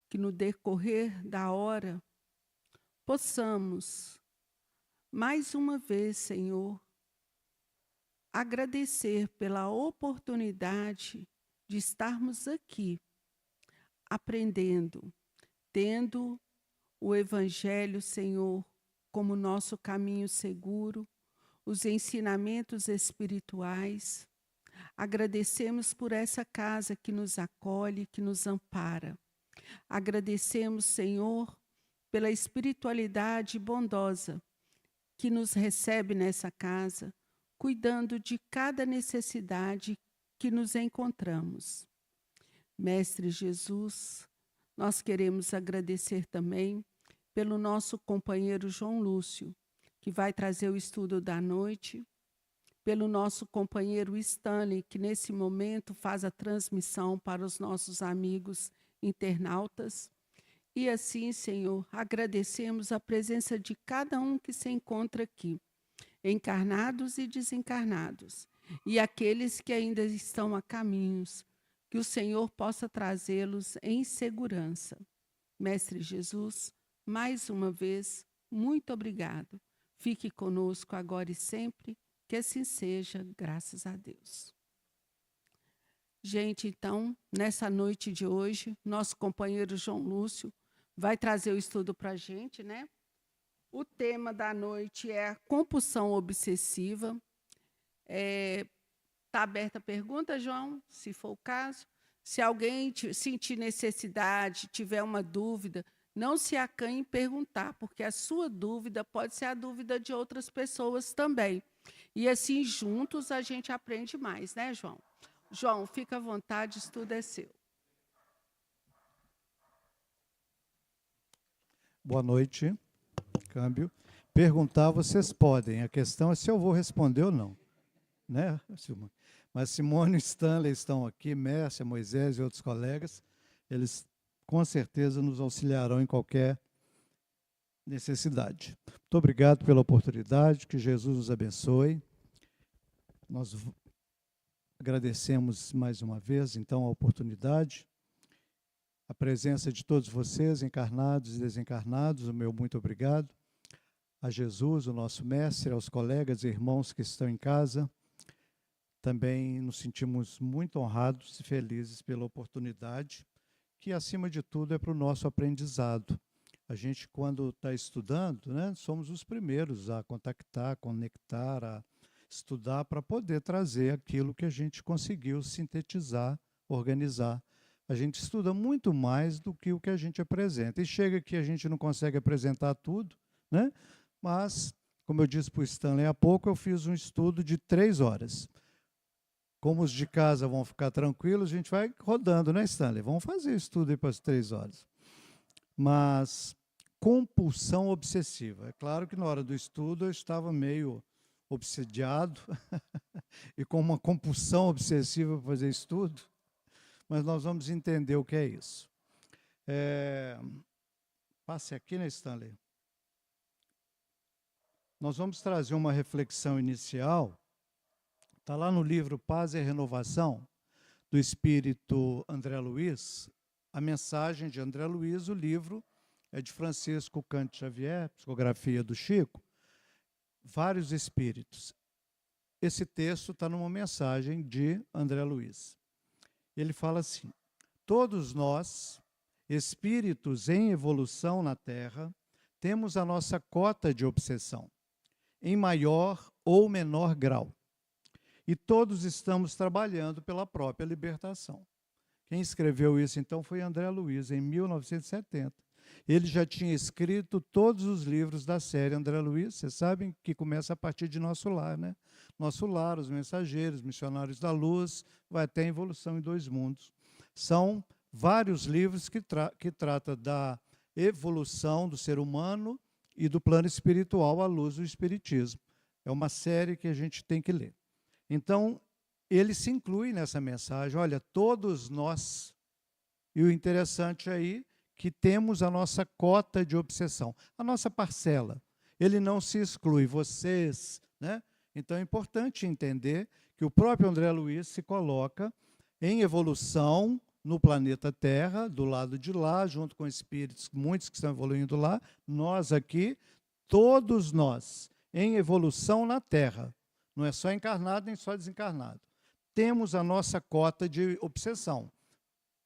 que no decorrer da hora possamos, mais uma vez, Senhor, agradecer pela oportunidade de estarmos aqui, aprendendo, tendo o Evangelho, Senhor, como nosso caminho seguro, os ensinamentos espirituais. Agradecemos por essa casa que nos acolhe, que nos ampara. Agradecemos, Senhor, pela espiritualidade bondosa que nos recebe nessa casa, cuidando de cada necessidade que nos encontramos. Mestre Jesus, nós queremos agradecer também pelo nosso companheiro João Lúcio, que vai trazer o estudo da noite, pelo nosso companheiro Stanley, que nesse momento faz a transmissão para os nossos amigos internautas. E assim, Senhor, agradecemos a presença de cada um que se encontra aqui, encarnados e desencarnados, e aqueles que ainda estão a caminhos, que o Senhor possa trazê-los em segurança. Mestre Jesus, mais uma vez, muito obrigado. Fique conosco agora e sempre, que assim seja, graças a Deus. Gente, então, nessa noite de hoje, nosso companheiro João Lúcio vai trazer o estudo para a gente, né? O tema da noite é a compulsão obsessiva. Está aberta a pergunta, João, se for o caso. Se alguém sentir necessidade, tiver uma dúvida, não se acanhe em perguntar, porque a sua dúvida pode ser a dúvida de outras pessoas também. E assim, juntos, a gente aprende mais, né, João? João, fica à vontade, o estudo é seu. Boa noite. Câmbio. Perguntar vocês podem. A questão é se eu vou responder ou não. Né, Silma? Mas Simone e Stanley estão aqui, Mércia, Moisés e outros colegas. Eles, com certeza, nos auxiliarão em qualquer necessidade. Muito obrigado pela oportunidade. Que Jesus nos abençoe. Nós agradecemos mais uma vez, então, a oportunidade, a presença de todos vocês, encarnados e desencarnados. O meu muito obrigado. A Jesus, o nosso mestre, aos colegas e irmãos que estão em casa. Também nos sentimos muito honrados e felizes pela oportunidade, que, acima de tudo, é para o nosso aprendizado. A gente, quando está estudando, né, somos os primeiros a contactar, conectar, a estudar para poder trazer aquilo que a gente conseguiu sintetizar, organizar. A gente estuda muito mais do que o que a gente apresenta. E chega que a gente não consegue apresentar tudo, né? Mas, como eu disse para o Stanley há pouco, eu fiz um estudo de 3 horas. Como os de casa vão ficar tranquilos, a gente vai rodando, né, Stanley? Vamos fazer o estudo aí para as 3 horas. Mas compulsão obsessiva. É claro que na hora do estudo eu estava meio obsediado e com uma compulsão obsessiva para fazer estudo, mas nós vamos entender o que é isso. Passe aqui, né, Stanley? Nós vamos trazer uma reflexão inicial. Está lá no livro Paz e Renovação, do espírito André Luiz. A mensagem de André Luiz, o livro é de Francisco Cândido Xavier, psicografia do Chico, vários espíritos. Esse texto está numa mensagem de André Luiz. Ele fala assim: todos nós, espíritos em evolução na Terra, temos a nossa cota de obsessão, em maior ou menor grau. E todos estamos trabalhando pela própria libertação. Quem escreveu isso, então, foi André Luiz, em 1970. Ele já tinha escrito todos os livros da série André Luiz, vocês sabem que começa a partir de Nosso Lar, né? Nosso Lar, Os Mensageiros, Missionários da Luz, vai até a Evolução em Dois Mundos. São vários livros que tratam da evolução do ser humano e do plano espiritual à luz do Espiritismo. É uma série que a gente tem que ler. Então, ele se inclui nessa mensagem. Olha, todos nós, e o interessante aí, que temos a nossa cota de obsessão, a nossa parcela. Ele não se exclui, vocês, né? Então é importante entender que o próprio André Luiz se coloca em evolução no planeta Terra, do lado de lá, junto com espíritos, muitos que estão evoluindo lá, nós aqui, todos nós, em evolução na Terra, não é só encarnado nem só desencarnado, temos a nossa cota de obsessão,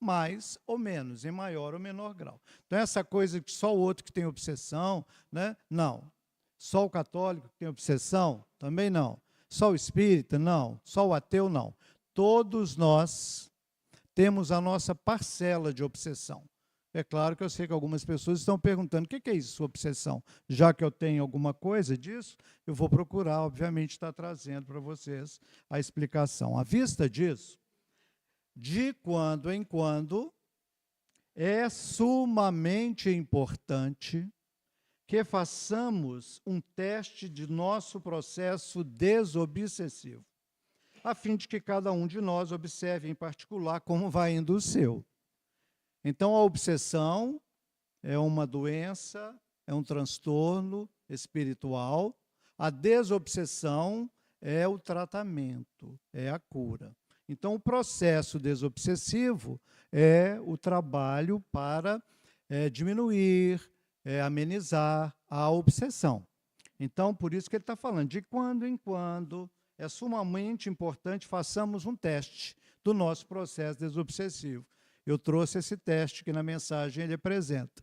mais ou menos, em maior ou menor grau. Então, essa coisa que só o outro que tem obsessão, né? Não. Só o católico que tem obsessão? Também não. Só o espírita? Não. Só o ateu? Não. Todos nós temos a nossa parcela de obsessão. É claro que eu sei que algumas pessoas estão perguntando, o que é isso, obsessão? Já que eu tenho alguma coisa disso, eu vou procurar, obviamente, estar trazendo para vocês a explicação. À vista disso, de quando em quando, é sumamente importante que façamos um teste de nosso processo desobsessivo, a fim de que cada um de nós observe em particular como vai indo o seu. Então, a obsessão é uma doença, é um transtorno espiritual. A desobsessão é o tratamento, é a cura. Então, o processo desobsessivo é o trabalho para diminuir, amenizar a obsessão. Então, por isso que ele está falando, de quando em quando, é sumamente importante façamos um teste do nosso processo desobsessivo. Eu trouxe esse teste que na mensagem ele apresenta.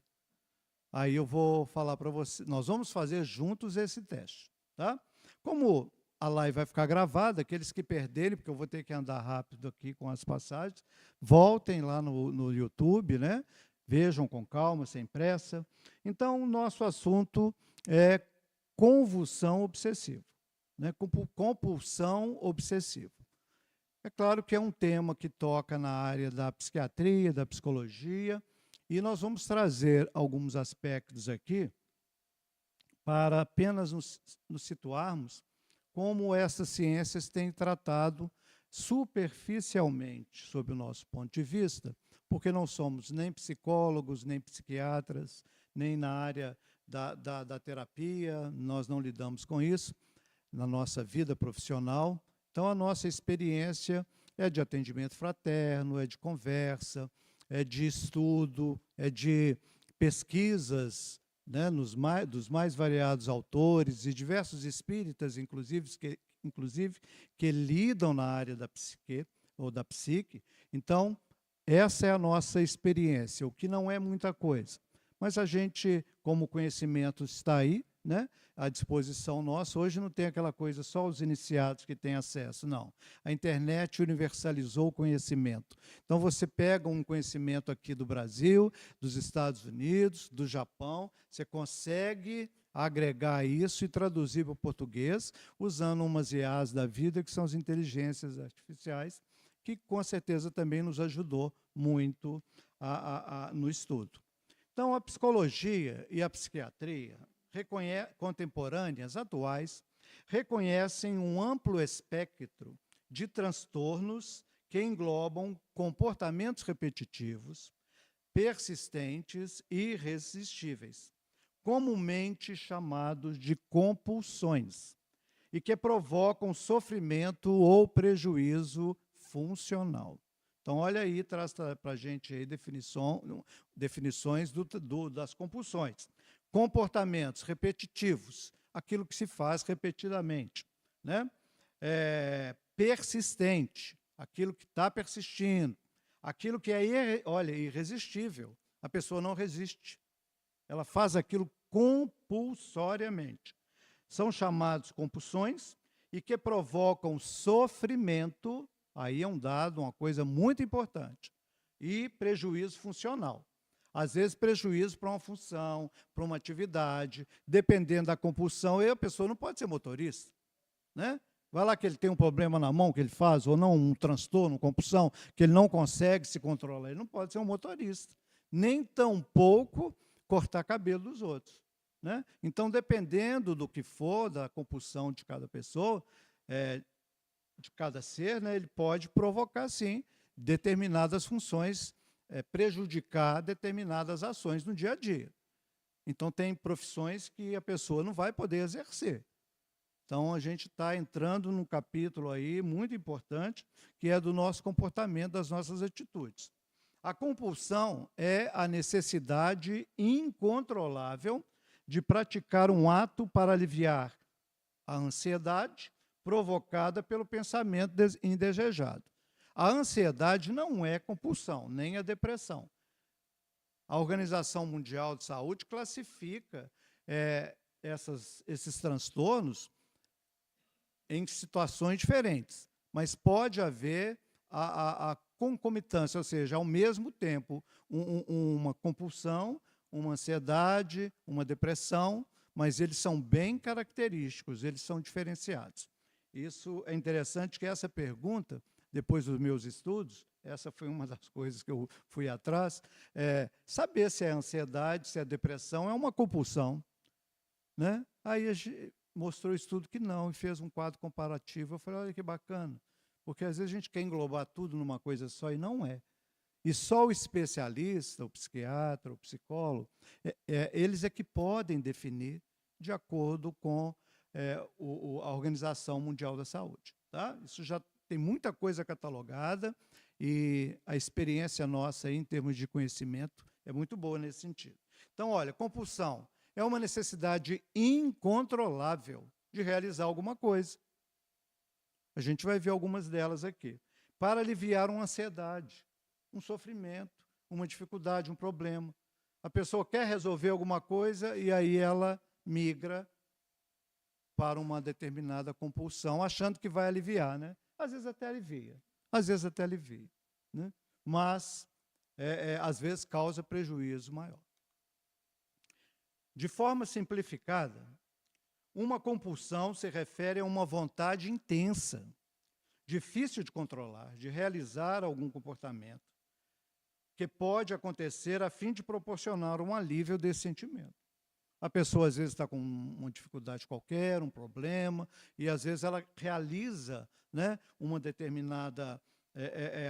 Aí eu vou falar para você, nós vamos fazer juntos esse teste, tá? Como a live vai ficar gravada, aqueles que perderem, porque eu vou ter que andar rápido aqui com as passagens, voltem lá no YouTube, né? Vejam com calma, sem pressa. Então, o nosso assunto é convulsão obsessiva, né? Compulsão obsessiva. É claro que é um tema que toca na área da psiquiatria, da psicologia, e nós vamos trazer alguns aspectos aqui para apenas nos situarmos como essas ciências têm tratado superficialmente, sob o nosso ponto de vista, porque não somos nem psicólogos, nem psiquiatras, nem na área da terapia, nós não lidamos com isso na nossa vida profissional. Então, a nossa experiência é de atendimento fraterno, é de conversa, é de estudo, é de pesquisas, né, dos mais variados autores e diversos espíritas, inclusive que lidam na área da psique ou da psique. Então, essa é a nossa experiência, o que não é muita coisa. Mas a gente, como o conhecimento está aí, né, à disposição nossa, hoje não tem aquela coisa só os iniciados que têm acesso, não. A internet universalizou o conhecimento. Então, você pega um conhecimento aqui do Brasil, dos Estados Unidos, do Japão, você consegue agregar isso e traduzir para o português, usando umas IAs da vida, que são as inteligências artificiais, que com certeza também nos ajudou muito no estudo. Então, a psicologia e a psiquiatria contemporâneas, atuais, reconhecem um amplo espectro de transtornos que englobam comportamentos repetitivos, persistentes e irresistíveis, comumente chamados de compulsões, e que provocam sofrimento ou prejuízo funcional. Então, olha aí, traz para a gente aí definições das compulsões. Comportamentos repetitivos, aquilo que se faz repetidamente, né? Persistente, aquilo que está persistindo, aquilo que é, irresistível, a pessoa não resiste, ela faz aquilo compulsoriamente. São chamados compulsões e que provocam sofrimento, aí é um dado, uma coisa muito importante, e prejuízo funcional. Às vezes, prejuízo para uma função, para uma atividade, dependendo da compulsão, e a pessoa não pode ser motorista, né? Vai lá que ele tem um problema na mão que ele faz, ou não, um transtorno, uma compulsão, que ele não consegue se controlar, ele não pode ser um motorista, nem tampouco cortar cabelo dos outros, né? Então, dependendo do que for, da compulsão de cada pessoa, de cada ser, né, ele pode provocar, sim, determinadas funções, prejudicar determinadas ações no dia a dia. Então, tem profissões que a pessoa não vai poder exercer. Então, a gente está entrando num capítulo aí muito importante, que é do nosso comportamento, das nossas atitudes. A compulsão é a necessidade incontrolável de praticar um ato para aliviar a ansiedade provocada pelo pensamento indesejado. A ansiedade não é compulsão, nem a depressão. A Organização Mundial de Saúde classifica esses transtornos em situações diferentes, mas pode haver a concomitância, ou seja, ao mesmo tempo, uma compulsão, uma ansiedade, uma depressão, mas eles são bem característicos, eles são diferenciados. Isso é interessante, que essa pergunta, depois dos meus estudos, essa foi uma das coisas que eu fui atrás, saber se é ansiedade, se é depressão, é uma compulsão, né? Aí a gente mostrou o estudo que não, e fez um quadro comparativo. Eu falei, olha que bacana, porque às vezes a gente quer englobar tudo numa coisa só e não é. E só o especialista, o psiquiatra, o psicólogo, eles é que podem definir de acordo com a Organização Mundial da Saúde. Tá? Isso já tem muita coisa catalogada e a experiência nossa aí, em termos de conhecimento é muito boa nesse sentido. Então, olha, compulsão é uma necessidade incontrolável de realizar alguma coisa. A gente vai ver algumas delas aqui. Para aliviar uma ansiedade, um sofrimento, uma dificuldade, um problema. A pessoa quer resolver alguma coisa e aí ela migra para uma determinada compulsão, achando que vai aliviar, né? Às vezes até alivia, às vezes até alivia, né? Mas, às vezes, causa prejuízo maior. De forma simplificada, uma compulsão se refere a uma vontade intensa, difícil de controlar, de realizar algum comportamento, que pode acontecer a fim de proporcionar um alívio desse sentimento. A pessoa, às vezes, está com uma dificuldade qualquer, um problema, e, às vezes, ela realiza, né, uma determinada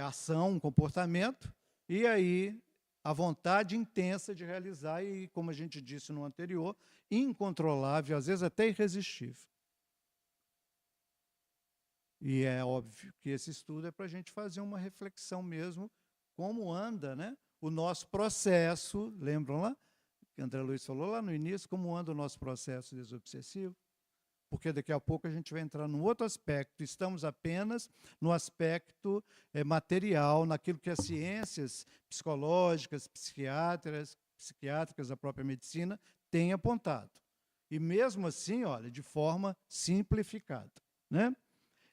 ação, um comportamento, e aí a vontade intensa de realizar, e, como a gente disse no anterior, incontrolável, às vezes até irresistível. E é óbvio que esse estudo é para a gente fazer uma reflexão mesmo, como anda, né, o nosso processo, lembram lá? Que André Luiz falou lá no início, como anda o nosso processo desobsessivo, porque daqui a pouco a gente vai entrar num outro aspecto. Estamos apenas no aspecto material, naquilo que as ciências psicológicas, psiquiátricas, a própria medicina, têm apontado. E mesmo assim, olha, de forma simplificada, né?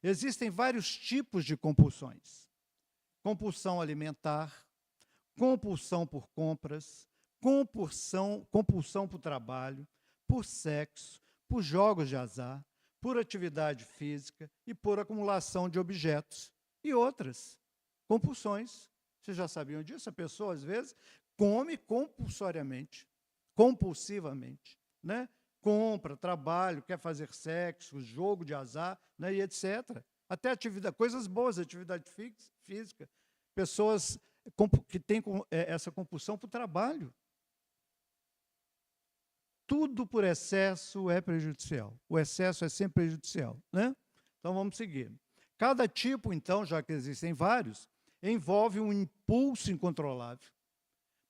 Existem vários tipos de compulsões. Compulsão alimentar, compulsão por compras, compulsão por trabalho, por sexo, por jogos de azar, por atividade física e por acumulação de objetos e outras compulsões. Vocês já sabiam disso? A pessoa, às vezes, come compulsivamente, né? Compra, trabalho, quer fazer sexo, jogo de azar, né? E etc. Até coisas boas, atividade física. Pessoas que têm essa compulsão por trabalho. Tudo por excesso é prejudicial. O excesso é sempre prejudicial, né? Então, vamos seguir. Cada tipo, então, já que existem vários, envolve um impulso incontrolável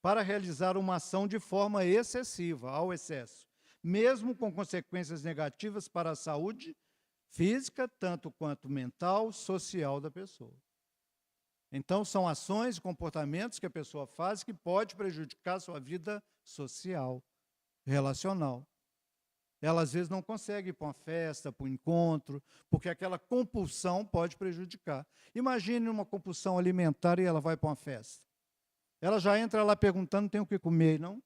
para realizar uma ação de forma excessiva, ao excesso, mesmo com consequências negativas para a saúde física, tanto quanto mental, social da pessoa. Então, são ações e comportamentos que a pessoa faz que pode prejudicar a sua vida social, relacional. Ela, às vezes, não consegue ir para uma festa, para um encontro, porque aquela compulsão pode prejudicar. Imagine uma compulsão alimentar e ela vai para uma festa. Ela já entra lá perguntando, tem o que comer, não?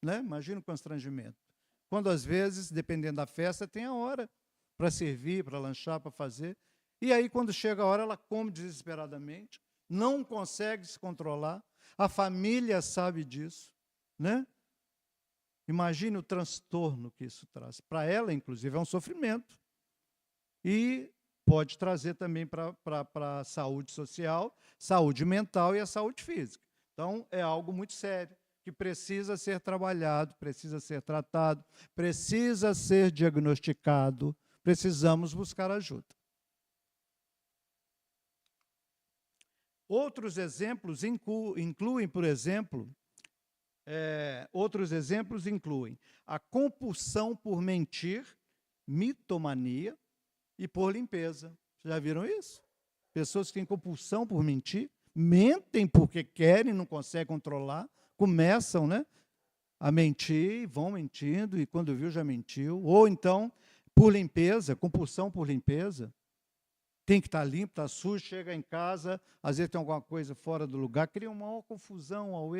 Né? Imagina o constrangimento. Quando, às vezes, dependendo da festa, tem a hora para servir, para lanchar, para fazer. E aí, quando chega a hora, ela come desesperadamente, não consegue se controlar, a família sabe disso, né? Imagine o transtorno que isso traz. Para ela, inclusive, é um sofrimento. E pode trazer também para a saúde social, saúde mental e a saúde física. Então, é algo muito sério, que precisa ser trabalhado, precisa ser tratado, precisa ser diagnosticado, precisamos buscar ajuda. Outros exemplos incluem, por exemplo, a compulsão por mentir, mitomania e por limpeza. Já viram isso? Pessoas que têm compulsão por mentir, mentem porque querem, não conseguem controlar, começam, né, a mentir, vão mentindo, e quando viu já mentiu. Ou então, por limpeza, compulsão por limpeza. Tem que estar limpo, está sujo, chega em casa, às vezes tem alguma coisa fora do lugar, cria uma maior confusão ao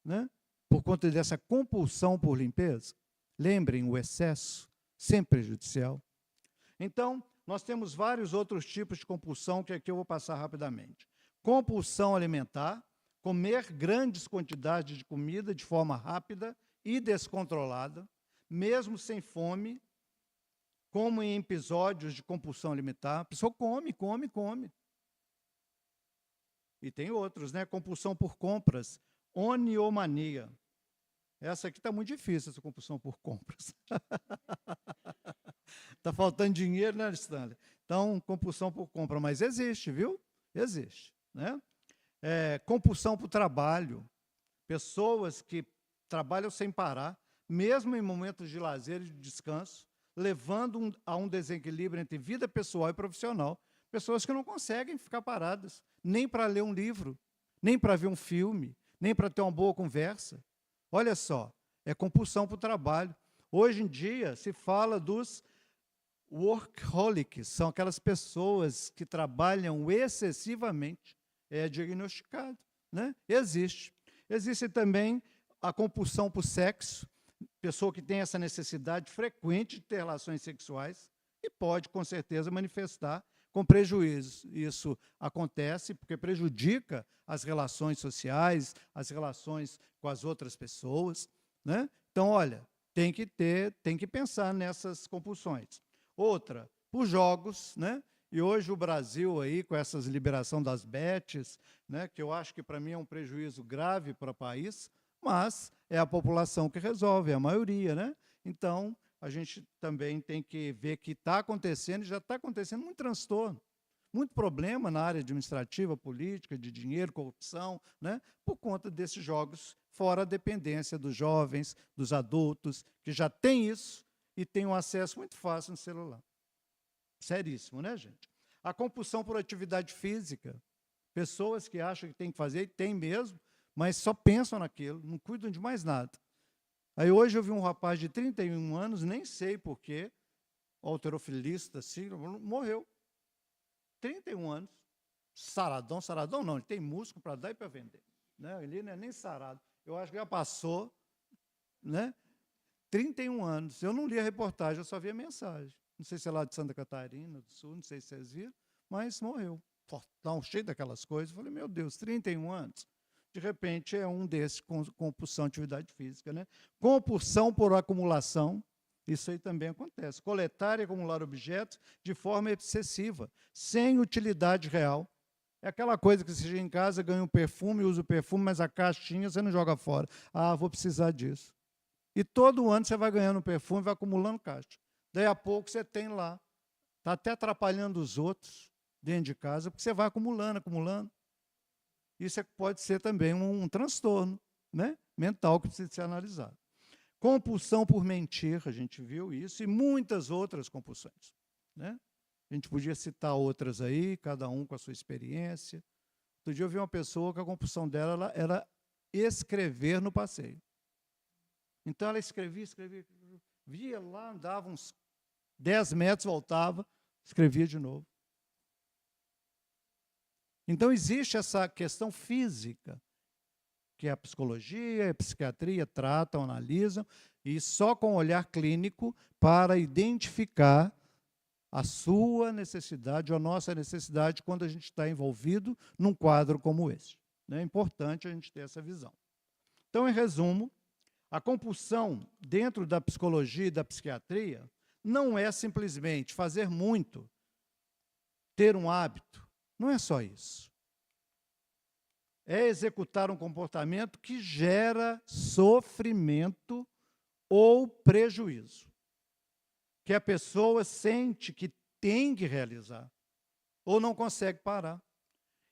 né? Por conta dessa compulsão por limpeza. Lembrem, o excesso, sempre prejudicial. Então, nós temos vários outros tipos de compulsão que aqui eu vou passar rapidamente. Compulsão alimentar, comer grandes quantidades de comida de forma rápida e descontrolada, mesmo sem fome, como em episódios de compulsão alimentar. A pessoa come. E tem outros, né? Compulsão por compras, oniomania. Essa aqui está muito difícil, essa compulsão por compras. Está faltando dinheiro, né, Stanley? Então, compulsão por compra, mas existe, viu? Existe, né? Compulsão por trabalho. Pessoas que trabalham sem parar, mesmo em momentos de lazer e de descanso, levando a um desequilíbrio entre vida pessoal e profissional. Pessoas que não conseguem ficar paradas, nem para ler um livro, nem para ver um filme, nem para ter uma boa conversa. Olha só, é compulsão para o trabalho. Hoje em dia se fala dos workaholics, são aquelas pessoas que trabalham excessivamente, é diagnosticado, né? Existe. Existe também a compulsão por sexo, pessoa que tem essa necessidade frequente de ter relações sexuais e pode, com certeza, manifestar com prejuízo. Isso acontece porque prejudica as relações sociais, as relações com as outras pessoas, né? Então, olha, tem que pensar nessas compulsões. Outra, por jogos, né? E hoje o Brasil, aí, com essa liberação das bets, né, que eu acho que para mim é um prejuízo grave para o país, mas é a população que resolve, é a maioria, né? Então, a gente também tem que ver que está acontecendo, e já está acontecendo muito transtorno, muito problema na área administrativa, política, de dinheiro, corrupção, né? Por conta desses jogos, fora a dependência dos jovens, dos adultos, que já têm isso e têm um acesso muito fácil no celular. Seríssimo, né, gente? A compulsão por atividade física. Pessoas que acham que tem que fazer, e tem mesmo, mas só pensam naquilo, não cuidam de mais nada. Aí hoje eu vi um rapaz de 31 anos, nem sei porquê, halterofilista, assim, morreu. 31 anos, saradão não, ele tem músculo para dar e para vender. Né? Ele não é nem sarado. Eu acho que já passou, né? 31 anos. Eu não li a reportagem, eu só vi a mensagem. Não sei se é lá de Santa Catarina, do Sul, não sei se vocês viram, mas morreu. Fortão, cheio daquelas coisas. Eu falei, meu Deus, 31 anos. De repente, é um desses com compulsão de atividade física. Né? Compulsão por acumulação, isso aí também acontece. Coletar e acumular objetos de forma excessiva, sem utilidade real. É aquela coisa que você chega em casa, ganha um perfume, usa o perfume, mas a caixinha você não joga fora. Ah, vou precisar disso. E todo ano você vai ganhando um perfume, vai acumulando caixa. Daí a pouco você tem lá. Está até atrapalhando os outros dentro de casa, porque você vai acumulando. Isso pode ser também um transtorno, né, mental que precisa ser analisado. Compulsão por mentir, a gente viu isso, e muitas outras compulsões. Né? A gente podia citar outras aí, cada um com a sua experiência. Outro dia eu vi uma pessoa que a compulsão dela era escrever no passeio. Então ela escrevia, via lá, andava uns 10 metros, voltava, escrevia de novo. Então existe essa questão física, que a psicologia e a psiquiatria tratam, analisam, e só com olhar clínico para identificar a sua necessidade ou a nossa necessidade quando a gente está envolvido num quadro como esse. É importante a gente ter essa visão. Então, em resumo, a compulsão dentro da psicologia e da psiquiatria não é simplesmente fazer muito, ter um hábito. Não é só isso. É executar um comportamento que gera sofrimento ou prejuízo, que a pessoa sente que tem que realizar, ou não consegue parar.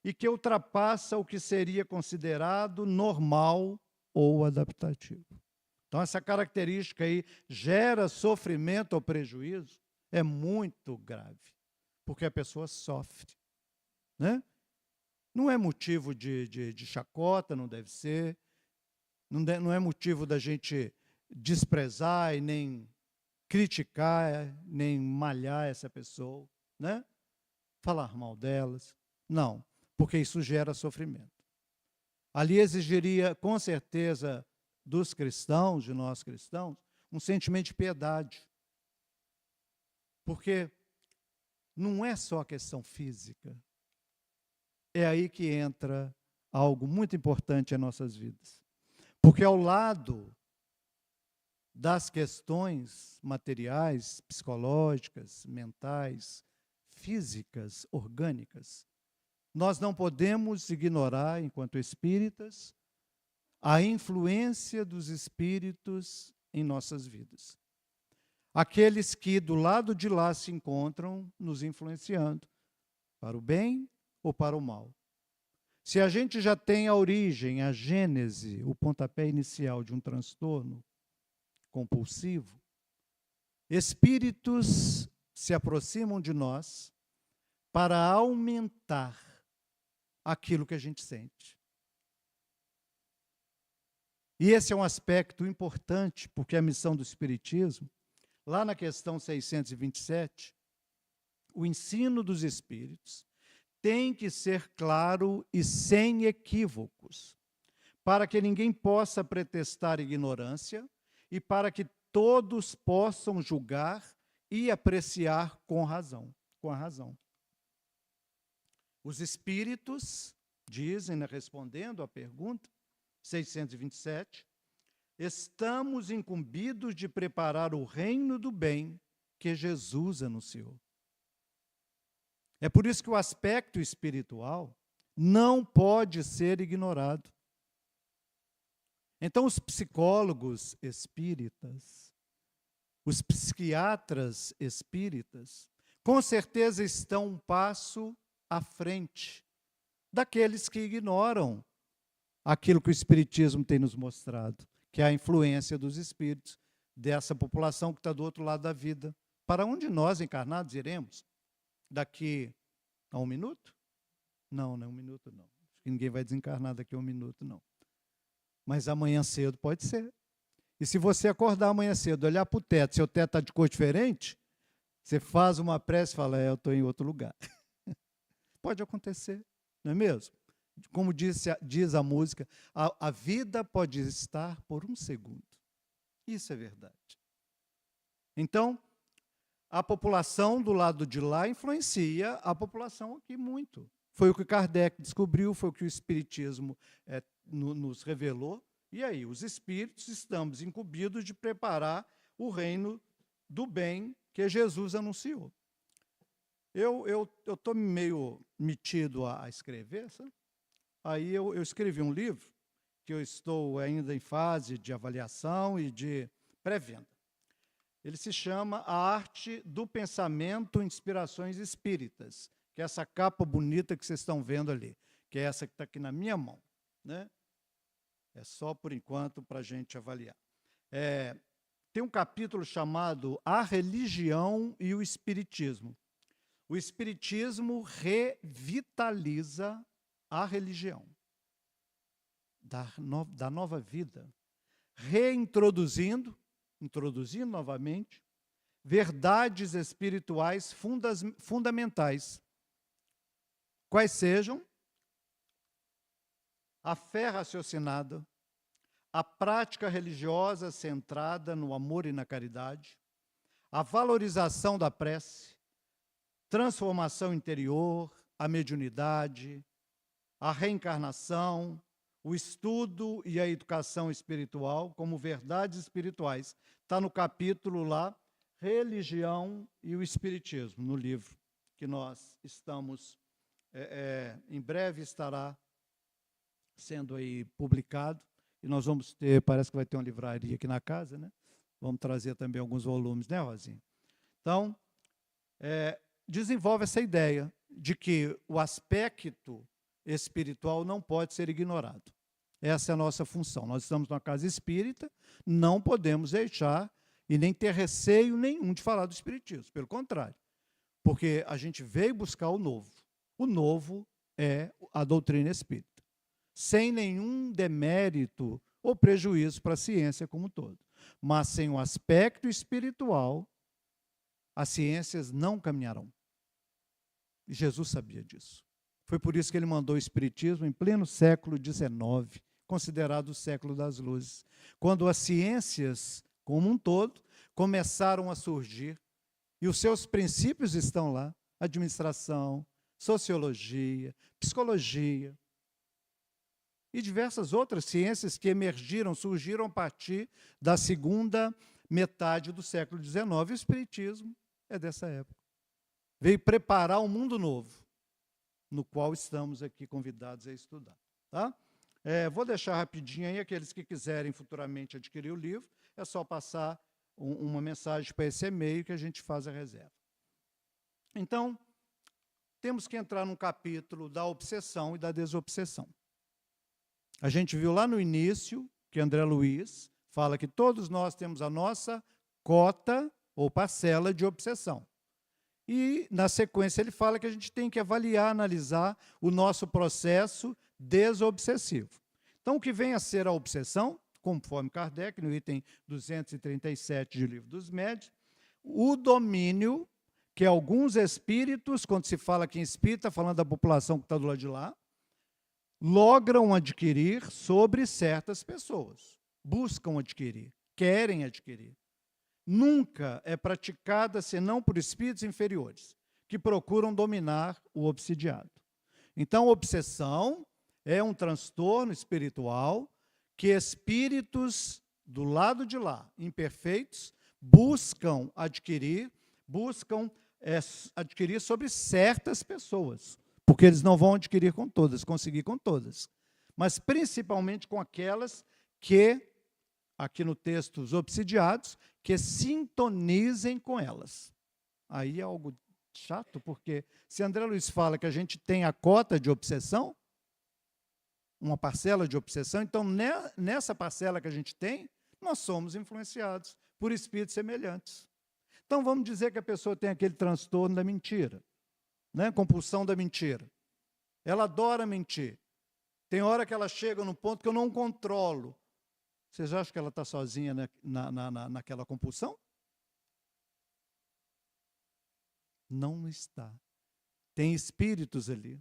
e que ultrapassa o que seria considerado normal ou adaptativo. Então, essa característica aí gera sofrimento ou prejuízo, é muito grave, porque a pessoa sofre, né? Não é motivo de chacota, não deve ser, não é motivo da gente desprezar e nem criticar, nem malhar essa pessoa, né? Falar mal delas, não, porque isso gera sofrimento. Ali exigiria, com certeza, dos cristãos, de nós cristãos, um sentimento de piedade. Porque não é só a questão física. É aí que entra algo muito importante em nossas vidas. Porque ao lado das questões materiais, psicológicas, mentais, físicas, orgânicas, nós não podemos ignorar, enquanto espíritas, a influência dos espíritos em nossas vidas. Aqueles que do lado de lá se encontram nos influenciando, para o bem ou para o mal. Se a gente já tem a origem, a gênese, o pontapé inicial de um transtorno compulsivo, espíritos se aproximam de nós para aumentar aquilo que a gente sente. E esse é um aspecto importante, porque a missão do Espiritismo, lá na questão 627, o ensino dos Espíritos tem que ser claro e sem equívocos, para que ninguém possa pretextar ignorância e para que todos possam julgar e apreciar com razão, com a razão. Os Espíritos dizem, né, respondendo à pergunta 627, estamos incumbidos de preparar o reino do bem que Jesus anunciou. É por isso que o aspecto espiritual não pode ser ignorado. Então, os psicólogos espíritas, os psiquiatras espíritas, com certeza estão um passo à frente daqueles que ignoram aquilo que o Espiritismo tem nos mostrado, que é a influência dos espíritos dessa população que está do outro lado da vida. Para onde nós, encarnados, iremos? Daqui a 1 minuto? Não, não é 1 minuto, não. Acho que ninguém vai desencarnar daqui a 1 minuto, não. Mas amanhã cedo pode ser. E se você acordar amanhã cedo, olhar para o teto, seu teto está de cor diferente, você faz uma prece e fala, eu estou em outro lugar. Pode acontecer, não é mesmo? Como diz a música, a vida pode estar por 1 segundo. Isso é verdade. Então, a população do lado de lá influencia a população aqui muito. Foi o que Kardec descobriu, foi o que o Espiritismo nos revelou. E aí, os espíritos estamos incumbidos de preparar o reino do bem que Jesus anunciou. Eu estou meio metido a escrever, sabe? Aí eu escrevi um livro, que eu estou ainda em fase de avaliação e de pré-venda. Ele se chama A Arte do Pensamento, Inspirações Espíritas, que é essa capa bonita que vocês estão vendo ali, que é essa que está aqui na minha mão, né? É só por enquanto para a gente avaliar. Tem um capítulo chamado A Religião e o Espiritismo. O Espiritismo revitaliza a religião da nova vida, introduzindo novamente verdades espirituais fundamentais, quais sejam a fé raciocinada, a prática religiosa centrada no amor e na caridade, a valorização da prece, transformação interior, a mediunidade, a reencarnação, o estudo e a educação espiritual como verdades espirituais. Está no capítulo lá, Religião e o Espiritismo, no livro que nós estamos, em breve estará sendo aí publicado, e nós vamos ter, parece que vai ter uma livraria aqui na casa, né? Vamos trazer também alguns volumes, né, Rosinha? Então, desenvolve essa ideia de que o aspecto espiritual não pode ser ignorado. Essa é a nossa função. Nós estamos numa casa espírita, não podemos deixar e nem ter receio nenhum de falar do espiritismo. Pelo contrário, porque a gente veio buscar o novo. O novo é a doutrina espírita, sem nenhum demérito ou prejuízo para a ciência como um todo. Mas sem o aspecto espiritual, as ciências não caminharão. E Jesus sabia disso. Foi por isso que ele mandou o espiritismo em pleno século XIX, considerado o século das luzes, quando as ciências, como um todo, começaram a surgir, e os seus princípios estão lá: administração, sociologia, psicologia, e diversas outras ciências que emergiram, surgiram a partir da segunda metade do século XIX. O espiritismo é dessa época. Veio preparar um mundo novo, no qual estamos aqui convidados a estudar. Tá? Vou deixar rapidinho aí, aqueles que quiserem futuramente adquirir o livro, é só passar uma mensagem para esse e-mail que a gente faz a reserva. Então, temos que entrar num capítulo da obsessão e da desobsessão. A gente viu lá no início que André Luiz fala que todos nós temos a nossa cota ou parcela de obsessão. E, na sequência, ele fala que a gente tem que avaliar, analisar o nosso processo desobsessivo. Então, o que vem a ser a obsessão, conforme Kardec, no item 237 do Livro dos Médiuns, o domínio que alguns espíritos, quando se fala aqui em espírita, falando da população que está do lado de lá, logram adquirir sobre certas pessoas. Buscam adquirir, querem adquirir. Nunca é praticada senão por espíritos inferiores, que procuram dominar o obsidiado. Então, obsessão é um transtorno espiritual que espíritos do lado de lá, imperfeitos, buscam adquirir sobre certas pessoas, porque eles não vão adquirir com todas, conseguir com todas, mas principalmente com aquelas que, aqui no texto, os obsidiados, que sintonizem com elas. Aí é algo chato, porque se André Luiz fala que a gente tem a cota de obsessão, uma parcela de obsessão, então nessa parcela que a gente tem, nós somos influenciados por espíritos semelhantes. Então vamos dizer que a pessoa tem aquele transtorno da mentira, né? Compulsão da mentira. Ela adora mentir. Tem hora que ela chega num ponto que eu não controlo. Vocês acham que ela está sozinha naquela compulsão? Não está. Tem espíritos ali,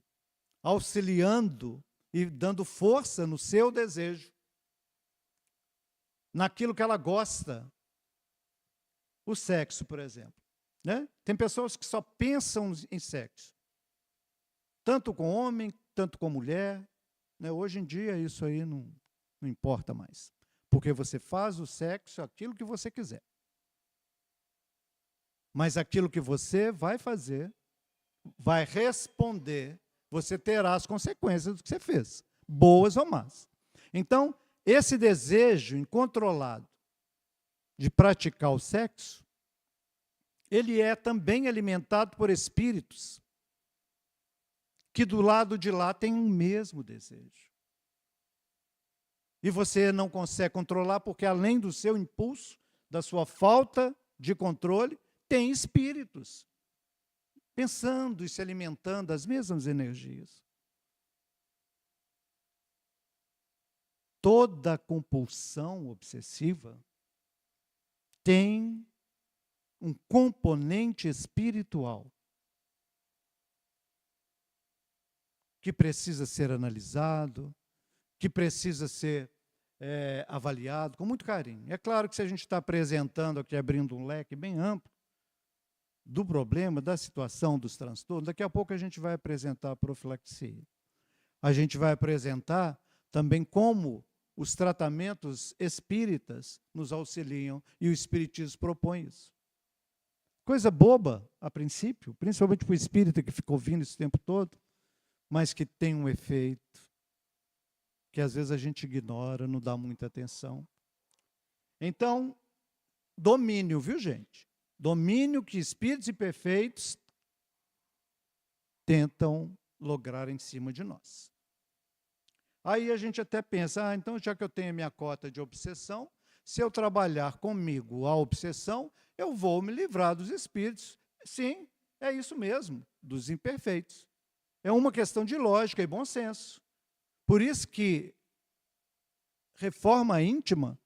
auxiliando e dando força no seu desejo, naquilo que ela gosta. O sexo, por exemplo. Né? Tem pessoas que só pensam em sexo. Tanto com homem, tanto com mulher. Né? Hoje em dia, isso aí não importa mais. Porque você faz o sexo aquilo que você quiser. Mas aquilo que você vai fazer, vai responder, você terá as consequências do que você fez, boas ou más. Então, esse desejo incontrolado de praticar o sexo, ele é também alimentado por espíritos que do lado de lá têm o mesmo desejo. E você não consegue controlar porque, além do seu impulso, da sua falta de controle, tem espíritos pensando e se alimentando das mesmas energias. Toda compulsão obsessiva tem um componente espiritual que precisa ser analisado, que precisa ser avaliado com muito carinho. É claro que se a gente está apresentando aqui, abrindo um leque bem amplo do problema, da situação, dos transtornos, daqui a pouco a gente vai apresentar a profilaxia. A gente vai apresentar também como os tratamentos espíritas nos auxiliam e o espiritismo propõe isso. Coisa boba, a princípio, principalmente para o espírita que ficou ouvindo esse tempo todo, mas que tem um efeito que às vezes a gente ignora, não dá muita atenção. Então, domínio, viu, gente? Domínio que espíritos imperfeitos tentam lograr em cima de nós. Aí a gente até pensa, então já que eu tenho a minha cota de obsessão, se eu trabalhar comigo a obsessão, eu vou me livrar dos espíritos. Sim, é isso mesmo, dos imperfeitos. É uma questão de lógica e bom senso. Por isso que reforma íntima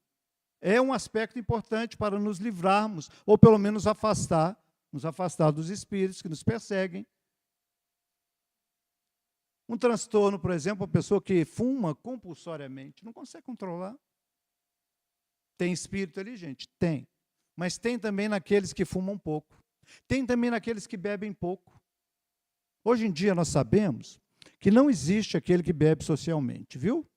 é um aspecto importante para nos livrarmos, ou pelo menos nos afastar dos espíritos que nos perseguem. Um transtorno, por exemplo, a pessoa que fuma compulsoriamente, não consegue controlar. Tem espírito ali, gente? Tem. Mas tem também naqueles que fumam pouco. Tem também naqueles que bebem pouco. Hoje em dia nós sabemos que não existe aquele que bebe socialmente, viu?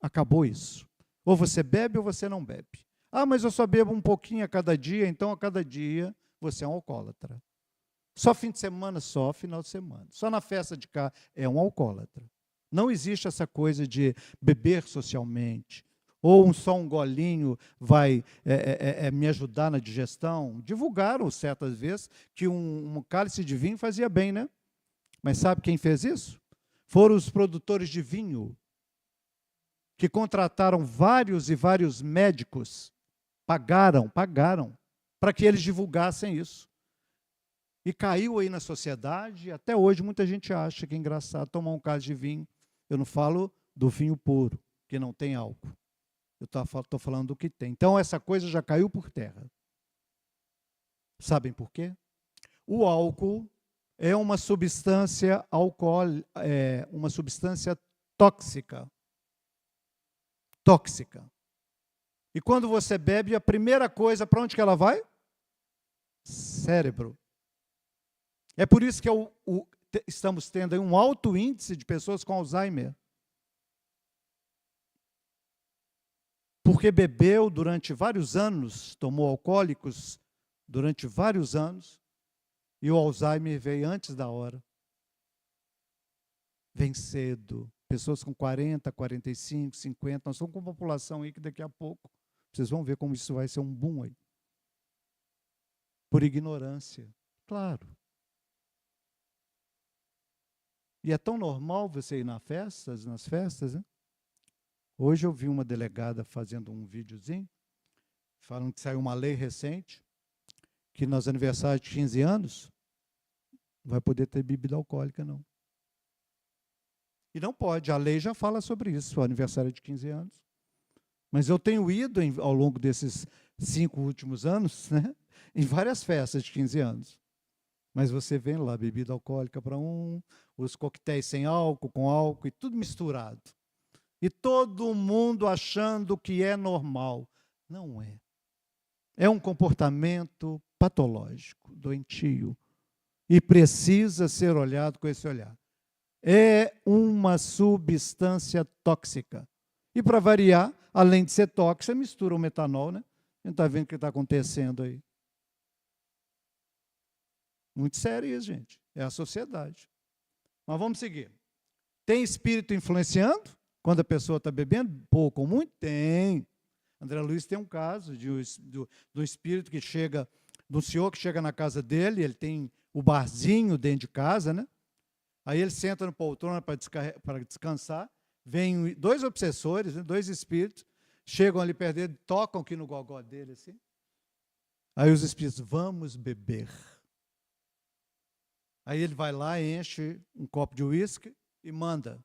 Acabou isso. Ou você bebe ou você não bebe. Ah, mas eu só bebo um pouquinho a cada dia, então a cada dia você é um alcoólatra. Só fim de semana, só final de semana. Só na festa de cá é um alcoólatra. Não existe essa coisa de beber socialmente. Ou só um golinho vai me ajudar na digestão. Divulgaram certas vezes que um cálice de vinho fazia bem, né? Mas sabe quem fez isso? Foram os produtores de vinho, que contrataram vários e vários médicos, pagaram, para que eles divulgassem isso. E caiu aí na sociedade, e até hoje muita gente acha que é engraçado tomar um cálice de vinho. Eu não falo do vinho puro, que não tem álcool. Eu estou falando do que tem. Então, essa coisa já caiu por terra. Sabem por quê? O álcool é uma substância uma substância tóxica. Tóxica. E quando você bebe, a primeira coisa, para onde que ela vai? Cérebro. É por isso que estamos tendo aí um alto índice de pessoas com Alzheimer. Porque bebeu durante vários anos, tomou alcoólicos durante vários anos, e o Alzheimer veio antes da hora. Vem cedo. Pessoas com 40, 45, 50, nós estamos com uma população aí que daqui a pouco, vocês vão ver como isso vai ser um boom aí. Por ignorância, claro. E é tão normal você ir nas festas, né? Hoje eu vi uma delegada fazendo um videozinho, falando que saiu uma lei recente, que nos aniversários de 15 anos, não vai poder ter bebida alcoólica, não. E não pode, a lei já fala sobre isso, o aniversário de 15 anos. Mas eu tenho ido, ao longo desses 5 últimos anos, né, em várias festas de 15 anos. Mas você vê lá, bebida alcoólica para os coquetéis sem álcool, com álcool, e tudo misturado. E todo mundo achando que é normal. Não é. É um comportamento patológico, doentio, e precisa ser olhado com esse olhar. É uma substância tóxica. E para variar, além de ser tóxica, mistura o metanol, né? A gente está vendo o que está acontecendo aí. Muito sério isso, gente. É a sociedade. Mas vamos seguir. Tem espírito influenciando? Quando a pessoa está bebendo? Pouco ou muito? Tem. André Luiz tem um caso do espírito que chega, do senhor que chega na casa dele, ele tem o barzinho dentro de casa, né? Aí ele senta no poltrona para descansar, vem 2 obsessores, né, 2 espíritos, chegam ali perto dele, tocam aqui no gogó dele, assim. Aí os espíritos, vamos beber. Aí ele vai lá, enche um copo de uísque e manda.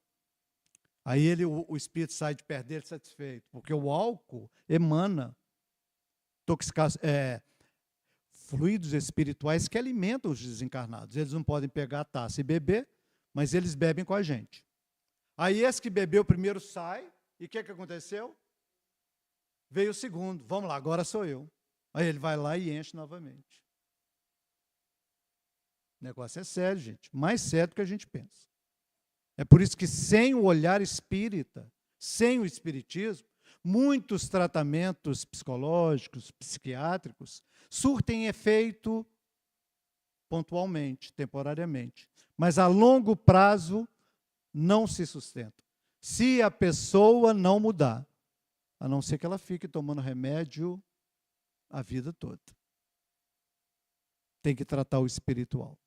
Aí o espírito sai de perto dele satisfeito, porque o álcool emana fluidos espirituais que alimentam os desencarnados. Eles não podem pegar a taça e beber, mas eles bebem com a gente. Aí esse que bebeu primeiro sai, e o que aconteceu? Veio o segundo, vamos lá, agora sou eu. Aí ele vai lá e enche novamente. O negócio é sério, gente, mais sério do que a gente pensa. É por isso que sem o olhar espírita, sem o espiritismo, muitos tratamentos psicológicos, psiquiátricos, surtem efeito pontualmente, temporariamente, mas a longo prazo não se sustentam. Se a pessoa não mudar, a não ser que ela fique tomando remédio a vida toda. Tem que tratar o espiritual.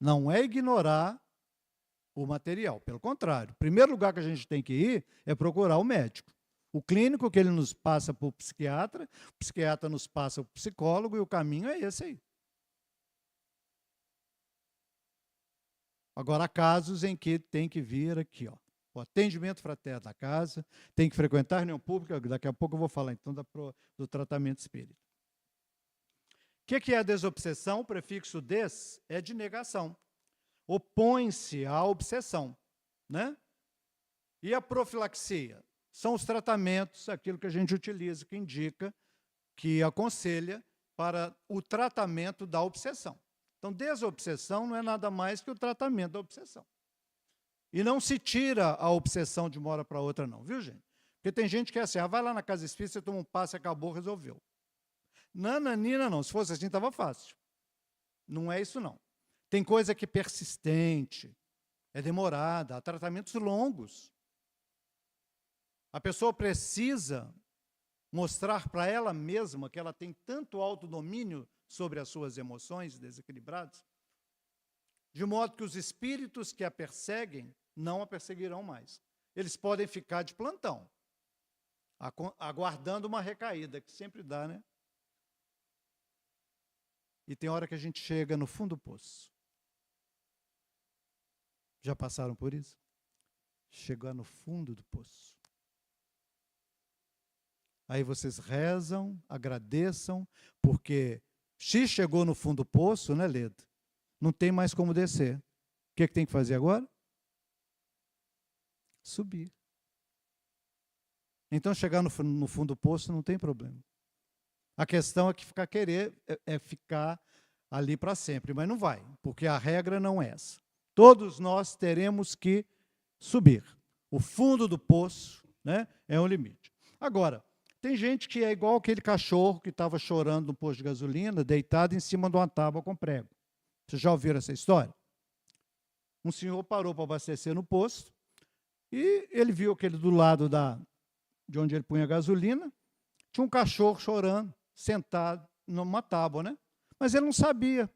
Não é ignorar o material. Pelo contrário, o primeiro lugar que a gente tem que ir é procurar o médico. O clínico que ele nos passa para o psiquiatra nos passa para o psicólogo, e o caminho é esse aí. Agora, há casos em que tem que vir aqui, ó, o atendimento fraterno na casa, tem que frequentar reunião pública, daqui a pouco eu vou falar então do tratamento espírita. O que é a desobsessão? O prefixo des é de negação. Opõe-se à obsessão, né? E a profilaxia? São os tratamentos, aquilo que a gente utiliza, que indica, que aconselha para o tratamento da obsessão. Então, desobsessão não é nada mais que o tratamento da obsessão. E não se tira a obsessão de uma hora para outra, não, viu, gente? Porque tem gente que é assim, vai lá na casa espírita, você toma um passe, acabou, resolveu. Nananina, não. Se fosse assim, estava fácil. Não é isso, não. Tem coisa que é persistente, é demorada, há tratamentos longos. A pessoa precisa mostrar para ela mesma que ela tem tanto autodomínio sobre as suas emoções desequilibradas, de modo que os espíritos que a perseguem não a perseguirão mais. Eles podem ficar de plantão, aguardando uma recaída, que sempre dá, né? E tem hora que a gente chega no fundo do poço. Já passaram por isso? Chegar no fundo do poço. Aí vocês rezam, agradeçam, porque se chegou no fundo do poço, né, Leda? Não tem mais como descer. O que tem que fazer agora? Subir. Então, chegar no fundo do poço não tem problema. A questão é que ficar ali para sempre, mas não vai, porque a regra não é essa. Todos nós teremos que subir. O fundo do poço, né, é um limite. Agora, tem gente que é igual aquele cachorro que estava chorando no posto de gasolina, deitado em cima de uma tábua com prego. Vocês já ouviram essa história? Um senhor parou para abastecer no posto e ele viu aquele do lado de onde ele punha a gasolina, tinha um cachorro chorando, sentado numa tábua, né? Mas ele não sabia.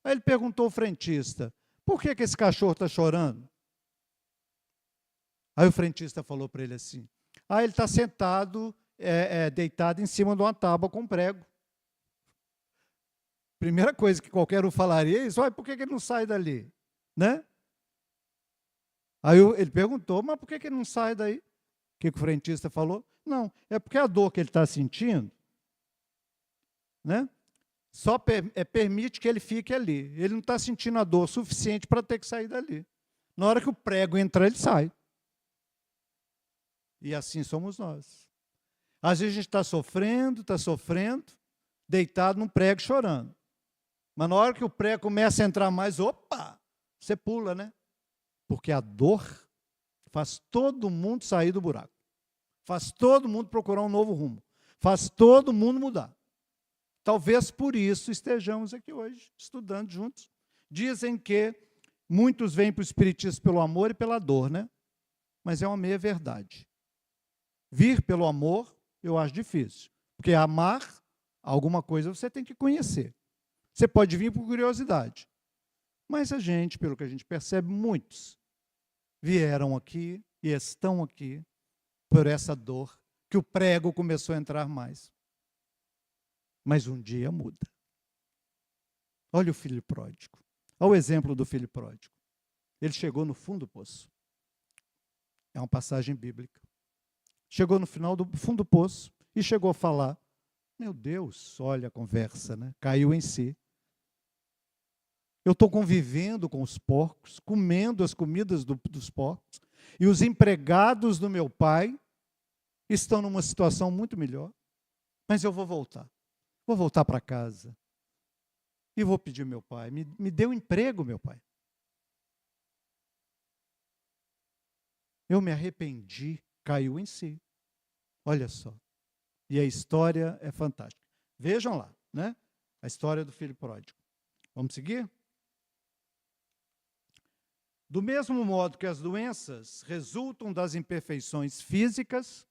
Aí ele perguntou ao frentista, por que esse cachorro está chorando? Aí o frentista falou para ele assim, ele está sentado, deitado em cima de uma tábua com prego. Primeira coisa que qualquer um falaria é isso, por que ele não sai dali? Né? Aí ele perguntou, mas por que ele não sai daí? O que o frentista falou? Não, é porque a dor que ele está sentindo, né, só permite que ele fique ali. Ele não está sentindo a dor suficiente para ter que sair dali. Na hora que o prego entra, ele sai. E assim somos nós. Às vezes a gente está sofrendo, deitado num prego chorando. Mas na hora que o prego começa a entrar mais, você pula, né? Porque a dor faz todo mundo sair do buraco. Faz todo mundo procurar um novo rumo. Faz todo mundo mudar. Talvez por isso estejamos aqui hoje, estudando juntos. Dizem que muitos vêm para o Espiritismo pelo amor e pela dor, né? Mas é uma meia verdade. Vir pelo amor, eu acho difícil. Porque amar alguma coisa você tem que conhecer. Você pode vir por curiosidade. Mas a gente, pelo que a gente percebe, muitos vieram aqui e estão aqui por essa dor, que o prego começou a entrar mais. Mas um dia muda. Olha o filho pródigo. Olha o exemplo do filho pródigo. Ele chegou no fundo do poço. É uma passagem bíblica. Chegou no final do fundo do poço e chegou a falar, meu Deus, olha a conversa, né? Caiu em si. Eu estou convivendo com os porcos, comendo as comidas dos porcos, e os empregados do meu pai estão numa situação muito melhor, mas eu vou voltar. Vou voltar para casa e vou pedir ao meu pai, me dê um emprego, meu pai. Eu me arrependi, caiu em si. Olha só. E a história é fantástica. Vejam lá, né? A história do filho pródigo. Vamos seguir? Do mesmo modo que as doenças resultam das imperfeições físicas,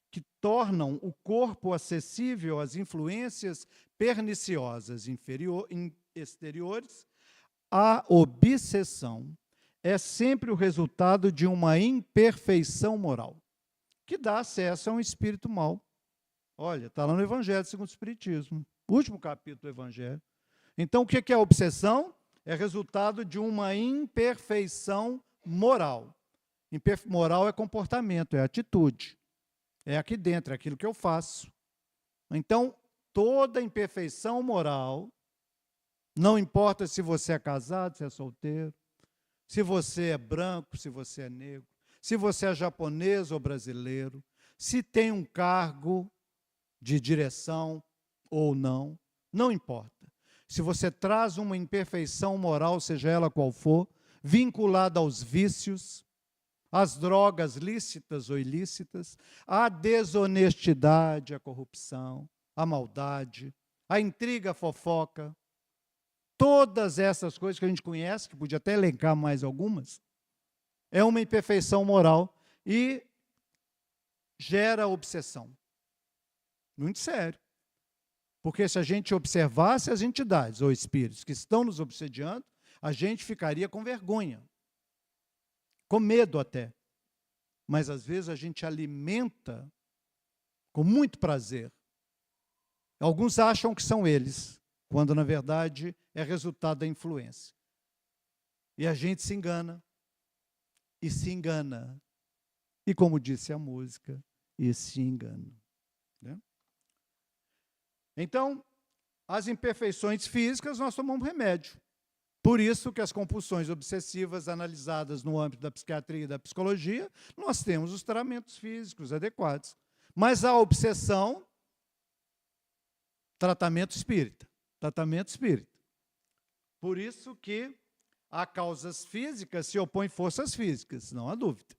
que tornam o corpo acessível às influências perniciosas exteriores, a obsessão é sempre o resultado de uma imperfeição moral, que dá acesso a um espírito mau. Olha, está lá no Evangelho segundo o Espiritismo, último capítulo do Evangelho. Então, o que é a obsessão? É resultado de uma imperfeição moral. Moral é comportamento, é atitude. É aqui dentro, é aquilo que eu faço. Então, toda imperfeição moral, não importa se você é casado, se é solteiro, se você é branco, se você é negro, se você é japonês ou brasileiro, se tem um cargo de direção ou não, não importa. Se você traz uma imperfeição moral, seja ela qual for, vinculada aos vícios, às drogas lícitas ou ilícitas, à desonestidade, à corrupção, à maldade, à intriga, à fofoca, todas essas coisas que a gente conhece, que podia até elencar mais algumas, é uma imperfeição moral e gera obsessão. Muito sério. Porque se a gente observasse as entidades ou espíritos que estão nos obsediando, a gente ficaria com vergonha, com medo até. Mas às vezes a gente alimenta com muito prazer. Alguns acham que são eles, quando na verdade é resultado da influência. E a gente se engana, e se engana. E como disse a música, e se engana. Né? Então, as imperfeições físicas, nós tomamos remédio. Por isso que as compulsões obsessivas analisadas no âmbito da psiquiatria e da psicologia, nós temos os tratamentos físicos adequados. Mas a obsessão, tratamento espírita. Tratamento espírita. Por isso que a causas físicas se opõem forças físicas, não há dúvida.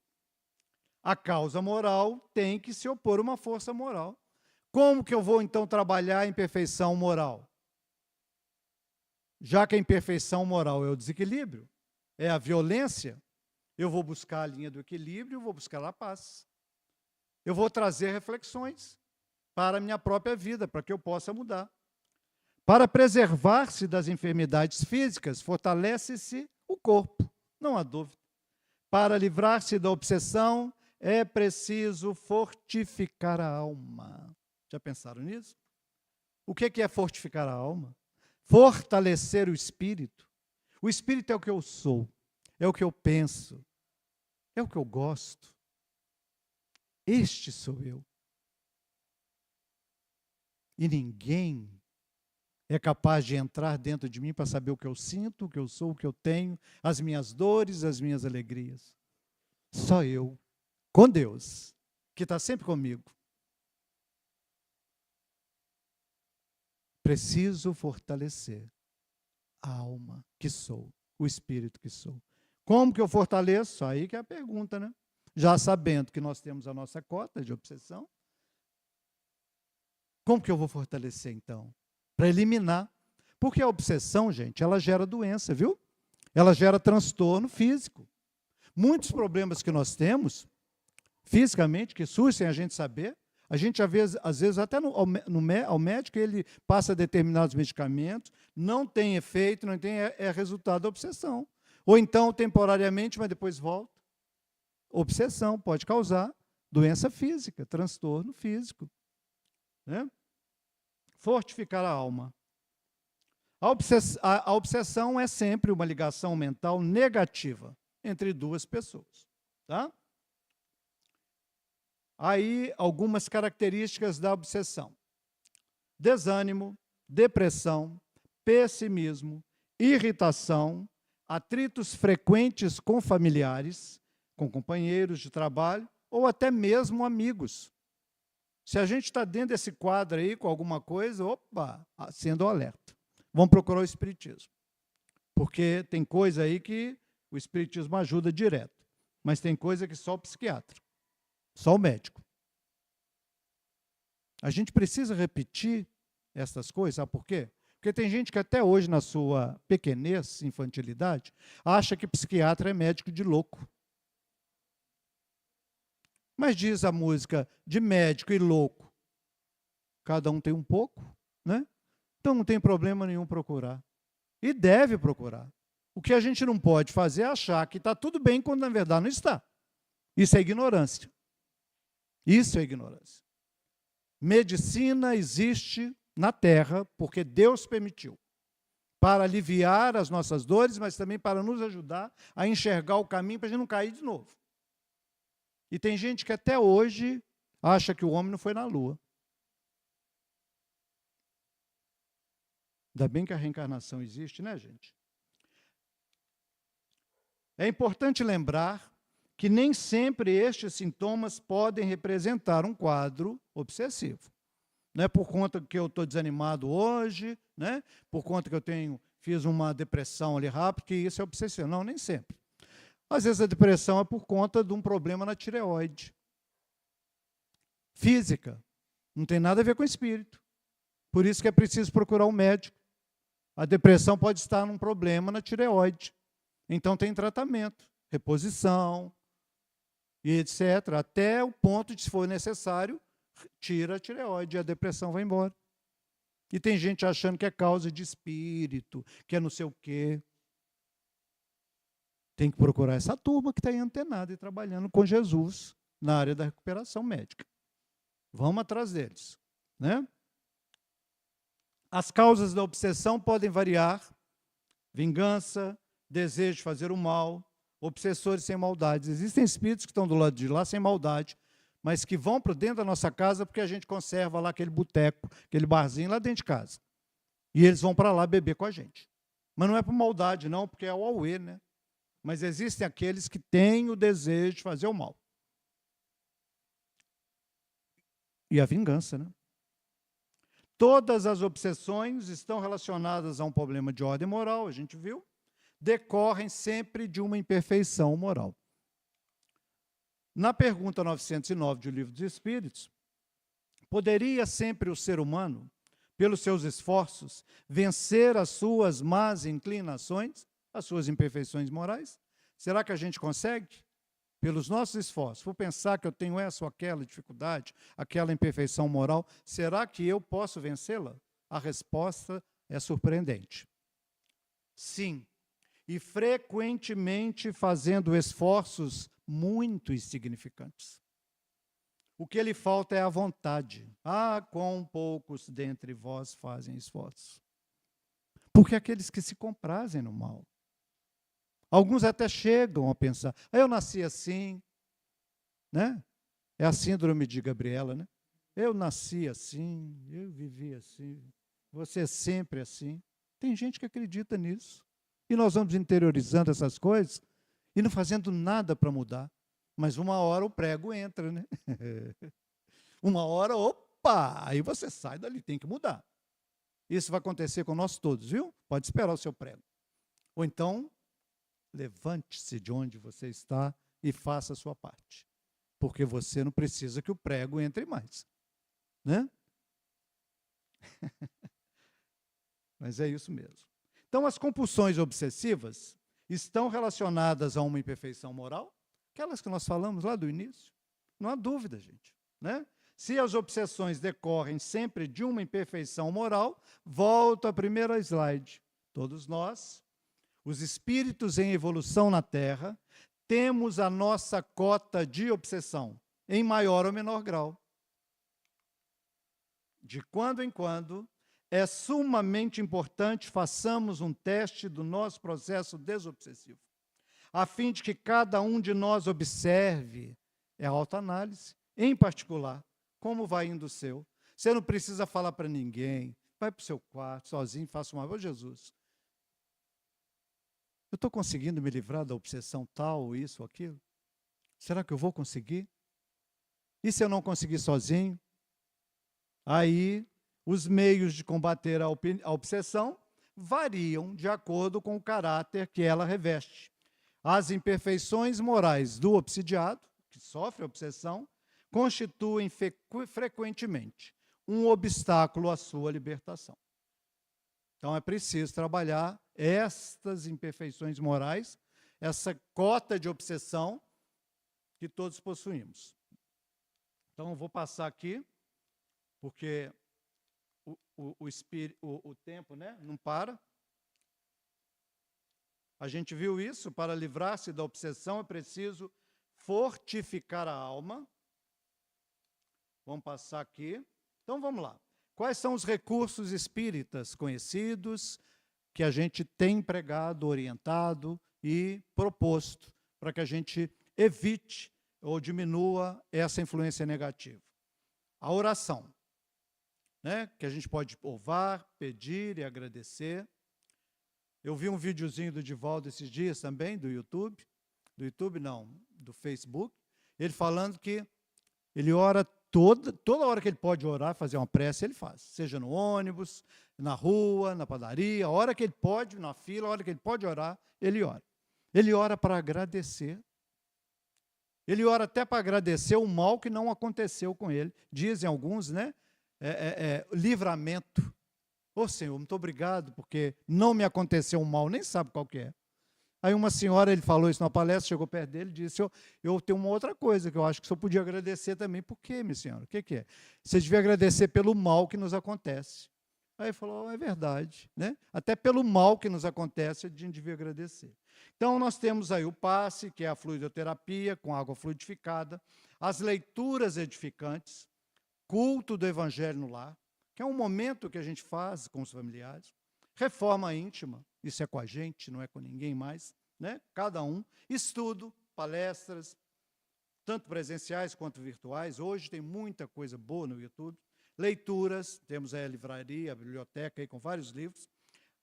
A causa moral tem que se opor a uma força moral. Como que eu vou, então, trabalhar a imperfeição moral? Já que a imperfeição moral é o desequilíbrio, é a violência, eu vou buscar a linha do equilíbrio, eu vou buscar a paz. Eu vou trazer reflexões para a minha própria vida, para que eu possa mudar. Para preservar-se das enfermidades físicas, fortalece-se o corpo, não há dúvida. Para livrar-se da obsessão, é preciso fortificar a alma. Já pensaram nisso? O que é fortificar a alma? Fortalecer o espírito. O espírito é o que eu sou, é o que eu penso, é o que eu gosto. Este sou eu. E ninguém é capaz de entrar dentro de mim para saber o que eu sinto, o que eu sou, o que eu tenho, as minhas dores, as minhas alegrias. Só eu, com Deus, que está sempre comigo. Preciso fortalecer a alma que sou, o espírito que sou. Como que eu fortaleço? Aí que é a pergunta, né? Já sabendo que nós temos a nossa cota de obsessão, como que eu vou fortalecer, então? Para eliminar. Porque a obsessão, gente, ela gera doença, viu? Ela gera transtorno físico. Muitos problemas que nós temos, fisicamente, que surgem sem a gente saber, a gente, às vezes até ao médico, ele passa determinados medicamentos, não tem efeito, não tem, é resultado da obsessão. Ou então, temporariamente, mas depois volta. Obsessão pode causar doença física, transtorno físico. Né? Fortificar a alma. A obsessão é sempre uma ligação mental negativa entre duas pessoas. Tá? Aí, algumas características da obsessão. Desânimo, depressão, pessimismo, irritação, atritos frequentes com familiares, com companheiros de trabalho ou até mesmo amigos. Se a gente está dentro desse quadro aí com alguma coisa, opa, sendo alerta. Vamos procurar o espiritismo. Porque tem coisa aí que o espiritismo ajuda direto, mas tem coisa que só o psiquiatra. Só o médico. A gente precisa repetir essas coisas, sabe por quê? Porque tem gente que até hoje, na sua pequenez, infantilidade, acha que psiquiatra é médico de louco. Mas diz a música, de médico e louco, cada um tem um pouco, né? Então não tem problema nenhum procurar. E deve procurar. O que a gente não pode fazer é achar que está tudo bem quando na verdade não está. Isso é ignorância. Isso é ignorância. Medicina existe na Terra porque Deus permitiu, para aliviar as nossas dores, mas também para nos ajudar a enxergar o caminho para a gente não cair de novo. E tem gente que até hoje acha que o homem não foi na Lua. Ainda bem que a reencarnação existe, né, gente? É importante lembrar que nem sempre estes sintomas podem representar um quadro obsessivo. Não é por conta que eu estou desanimado hoje, né? Por conta que eu fiz uma depressão ali rápido, que isso é obsessivo. Não, nem sempre. Às vezes a depressão é por conta de um problema na tireoide. Física. Não tem nada a ver com o espírito. Por isso que é preciso procurar um médico. A depressão pode estar num problema na tireoide. Então tem tratamento, reposição, e etc. Até o ponto de, se for necessário, tira a tireoide e a depressão vai embora. E tem gente achando que é causa de espírito, que é não sei o quê. Tem que procurar essa turma que está aí antenada e trabalhando com Jesus na área da recuperação médica. Vamos atrás deles, né? As causas da obsessão podem variar: vingança, desejo de fazer o mal, obsessores sem maldade. Existem espíritos que estão do lado de lá sem maldade, mas que vão para dentro da nossa casa porque a gente conserva lá aquele boteco, aquele barzinho lá dentro de casa. E eles vão para lá beber com a gente. Mas não é por maldade, não, porque é o auê, né? Mas existem aqueles que têm o desejo de fazer o mal. E a vingança, né? Todas as obsessões estão relacionadas a um problema de ordem moral, a gente viu, decorrem sempre de uma imperfeição moral. Na pergunta 909 do Livro dos Espíritos, poderia sempre o ser humano, pelos seus esforços, vencer as suas más inclinações, as suas imperfeições morais? Será que a gente consegue? Pelos nossos esforços, vou pensar que eu tenho essa ou aquela dificuldade, aquela imperfeição moral, será que eu posso vencê-la? A resposta é surpreendente. Sim, e frequentemente fazendo esforços muito insignificantes. O que lhe falta é a vontade. Ah, quão poucos dentre vós fazem esforços. Porque aqueles que se comprazem no mal. Alguns até chegam a pensar, eu nasci assim, né? É a síndrome de Gabriela, né? Eu nasci assim, eu vivi assim, você é sempre assim. Tem gente que acredita nisso. E nós vamos interiorizando essas coisas e não fazendo nada para mudar. Mas uma hora o prego entra, né? Uma hora, opa, aí você sai dali, tem que mudar. Isso vai acontecer com nós todos, viu? Pode esperar o seu prego. Ou então, levante-se de onde você está e faça a sua parte. Porque você não precisa que o prego entre mais. Né? Mas é isso mesmo. Então, as compulsões obsessivas estão relacionadas a uma imperfeição moral, aquelas que nós falamos lá do início. Não há dúvida, gente. Né? Se as obsessões decorrem sempre de uma imperfeição moral, volto à primeira slide. Todos nós, os espíritos em evolução na Terra, temos a nossa cota de obsessão, em maior ou menor grau. De quando em quando, é sumamente importante façamos um teste do nosso processo desobsessivo, a fim de que cada um de nós observe, é a autoanálise, em particular, como vai indo o seu. Você não precisa falar para ninguém, vai para o seu quarto, sozinho, faça uma... Ô, Jesus, eu estou conseguindo me livrar da obsessão tal, isso ou aquilo? Será que eu vou conseguir? E se eu não conseguir sozinho? Aí, os meios de combater a obsessão variam de acordo com o caráter que ela reveste. As imperfeições morais do obsidiado, que sofre obsessão, constituem frequentemente um obstáculo à sua libertação. Então, é preciso trabalhar estas imperfeições morais, essa cota de obsessão que todos possuímos. Então, eu vou passar aqui, porque o tempo, né, não para. A gente viu isso, para livrar-se da obsessão é preciso fortificar a alma. Vamos passar aqui. Então, vamos lá. Quais são os recursos espíritas conhecidos que a gente tem empregado, orientado e proposto para que a gente evite ou diminua essa influência negativa? A oração, né? Que a gente pode louvar, pedir e agradecer. Eu vi um videozinho do Divaldo esses dias também, do YouTube não, do Facebook, ele falando que ele ora toda hora que ele pode orar, fazer uma prece, ele faz. Seja no ônibus, na rua, na padaria, a hora que ele pode, na fila, a hora que ele pode orar, ele ora. Ele ora para agradecer. Ele ora até para agradecer o mal que não aconteceu com ele. Dizem alguns, né? Livramento. Ô Senhor, muito obrigado, porque não me aconteceu um mal, nem sabe qual que é. Aí uma senhora, ele falou isso numa palestra, chegou perto dele e disse, eu tenho uma outra coisa que eu acho que o senhor podia agradecer também. Por quê, minha senhora? O que é? Você devia agradecer pelo mal que nos acontece. Aí ele falou, é verdade, né? Até pelo mal que nos acontece, a gente devia agradecer. Então, nós temos aí o passe, que é a fluidoterapia, com água fluidificada, as leituras edificantes, culto do Evangelho no lar, que é um momento que a gente faz com os familiares, reforma íntima, isso é com a gente, não é com ninguém mais, né? Cada um, estudo, palestras, tanto presenciais quanto virtuais, hoje tem muita coisa boa no YouTube, leituras, temos aí a livraria, a biblioteca aí com vários livros,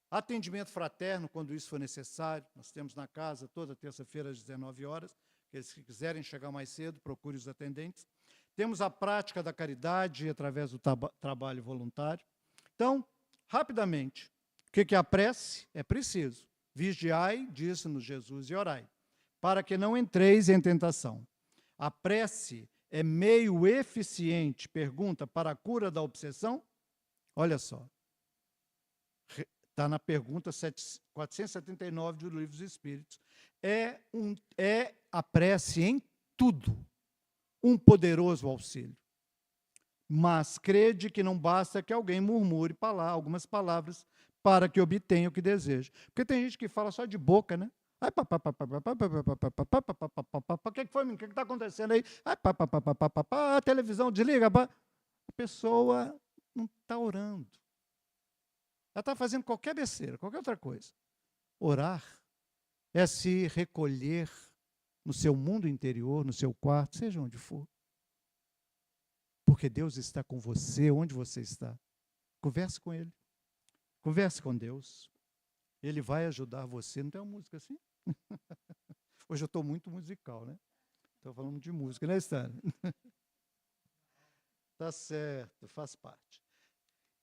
atendimento fraterno, quando isso for necessário, nós temos na casa toda terça-feira às 19 horas, aqueles que quiserem chegar mais cedo, procure os atendentes. Temos a prática da caridade através do trabalho voluntário. Então, rapidamente, o que é a prece? É preciso. Vigiai, disse-nos Jesus, e orai, para que não entreis em tentação. A prece é meio eficiente, pergunta, para a cura da obsessão? Olha só. Está na pergunta 479 do Livro dos Espíritos. É a prece em tudo um poderoso auxílio. Mas crede que não basta que alguém murmure algumas palavras para que obtenha o que deseja. Porque tem gente que fala só de boca, né? O que foi, menino? O que está acontecendo aí? A televisão desliga. A pessoa não está orando. Ela está fazendo qualquer besteira, qualquer outra coisa. Orar é se recolher no seu mundo interior, no seu quarto, seja onde for. Porque Deus está com você, onde você está. Converse com Ele. Converse com Deus. Ele vai ajudar você. Não tem uma música assim? Hoje eu estou muito musical, né? Estou falando de música, né, Stanley? Tá certo, faz parte.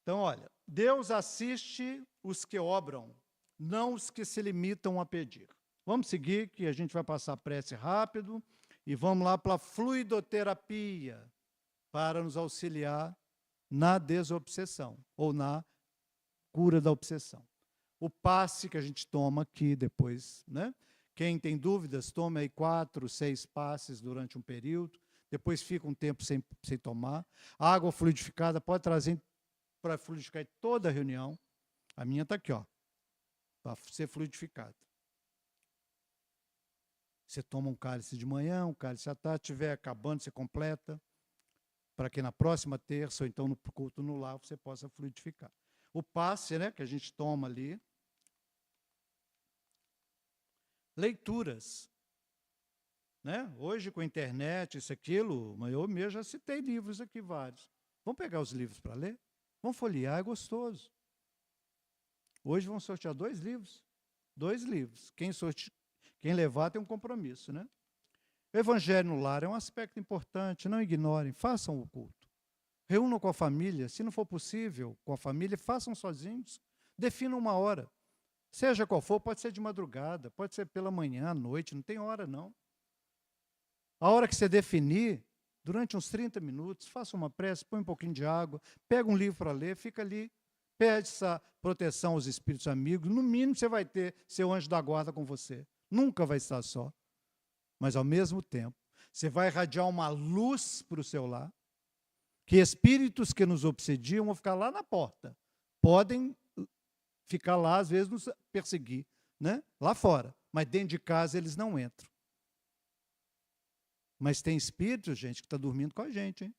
Então, olha, Deus assiste os que obram, não os que se limitam a pedir. Vamos seguir, que a gente vai passar a prece rápido, e vamos lá para a fluidoterapia, para nos auxiliar na desobsessão, ou na cura da obsessão. O passe que a gente toma aqui depois, né? Quem tem dúvidas, tome aí 4, 6 passes durante um período, depois fica um tempo sem tomar. A água fluidificada pode trazer para fluidificar toda a reunião. A minha está aqui, ó, para ser fluidificada. Você toma um cálice de manhã, um cálice à tarde, estiver acabando, você completa, para que na próxima terça, ou então no culto no lar, você possa fluidificar. O passe, né, que a gente toma ali. Leituras. Né? Hoje, com a internet, isso, aquilo, mas eu mesmo já citei livros aqui, vários. Vamos pegar os livros para ler? Vamos folhear, é gostoso. Hoje vamos sortear 2 livros. 2 livros. Quem levar tem um compromisso, né? O Evangelho no lar é um aspecto importante, não ignorem, façam o culto. Reúnam com a família, se não for possível com a família, façam sozinhos. Definam uma hora. Seja qual for, pode ser de madrugada, pode ser pela manhã, à noite, não tem hora não. A hora que você definir, durante uns 30 minutos, faça uma prece, põe um pouquinho de água, pega um livro para ler, fica ali, pede essa proteção aos espíritos amigos, no mínimo você vai ter seu anjo da guarda com você. Nunca vai estar só. Mas, ao mesmo tempo, você vai irradiar uma luz para o seu lar, que espíritos que nos obsediam vão ficar lá na porta. Podem ficar lá, às vezes, nos perseguir. né? Lá fora. Mas dentro de casa eles não entram. Mas tem espírito, gente, que está dormindo com a gente, hein?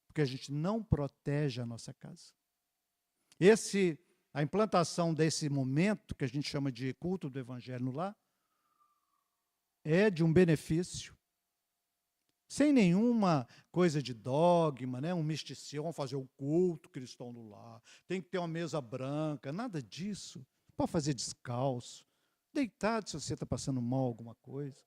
Porque a gente não protege a nossa casa. A implantação desse momento, que a gente chama de culto do Evangelho no lar, é de um benefício, sem nenhuma coisa de dogma, né? Um misticismo, vamos fazer o culto cristão no lar, tem que ter uma mesa branca, nada disso. Pode fazer descalço, deitado se você está passando mal alguma coisa.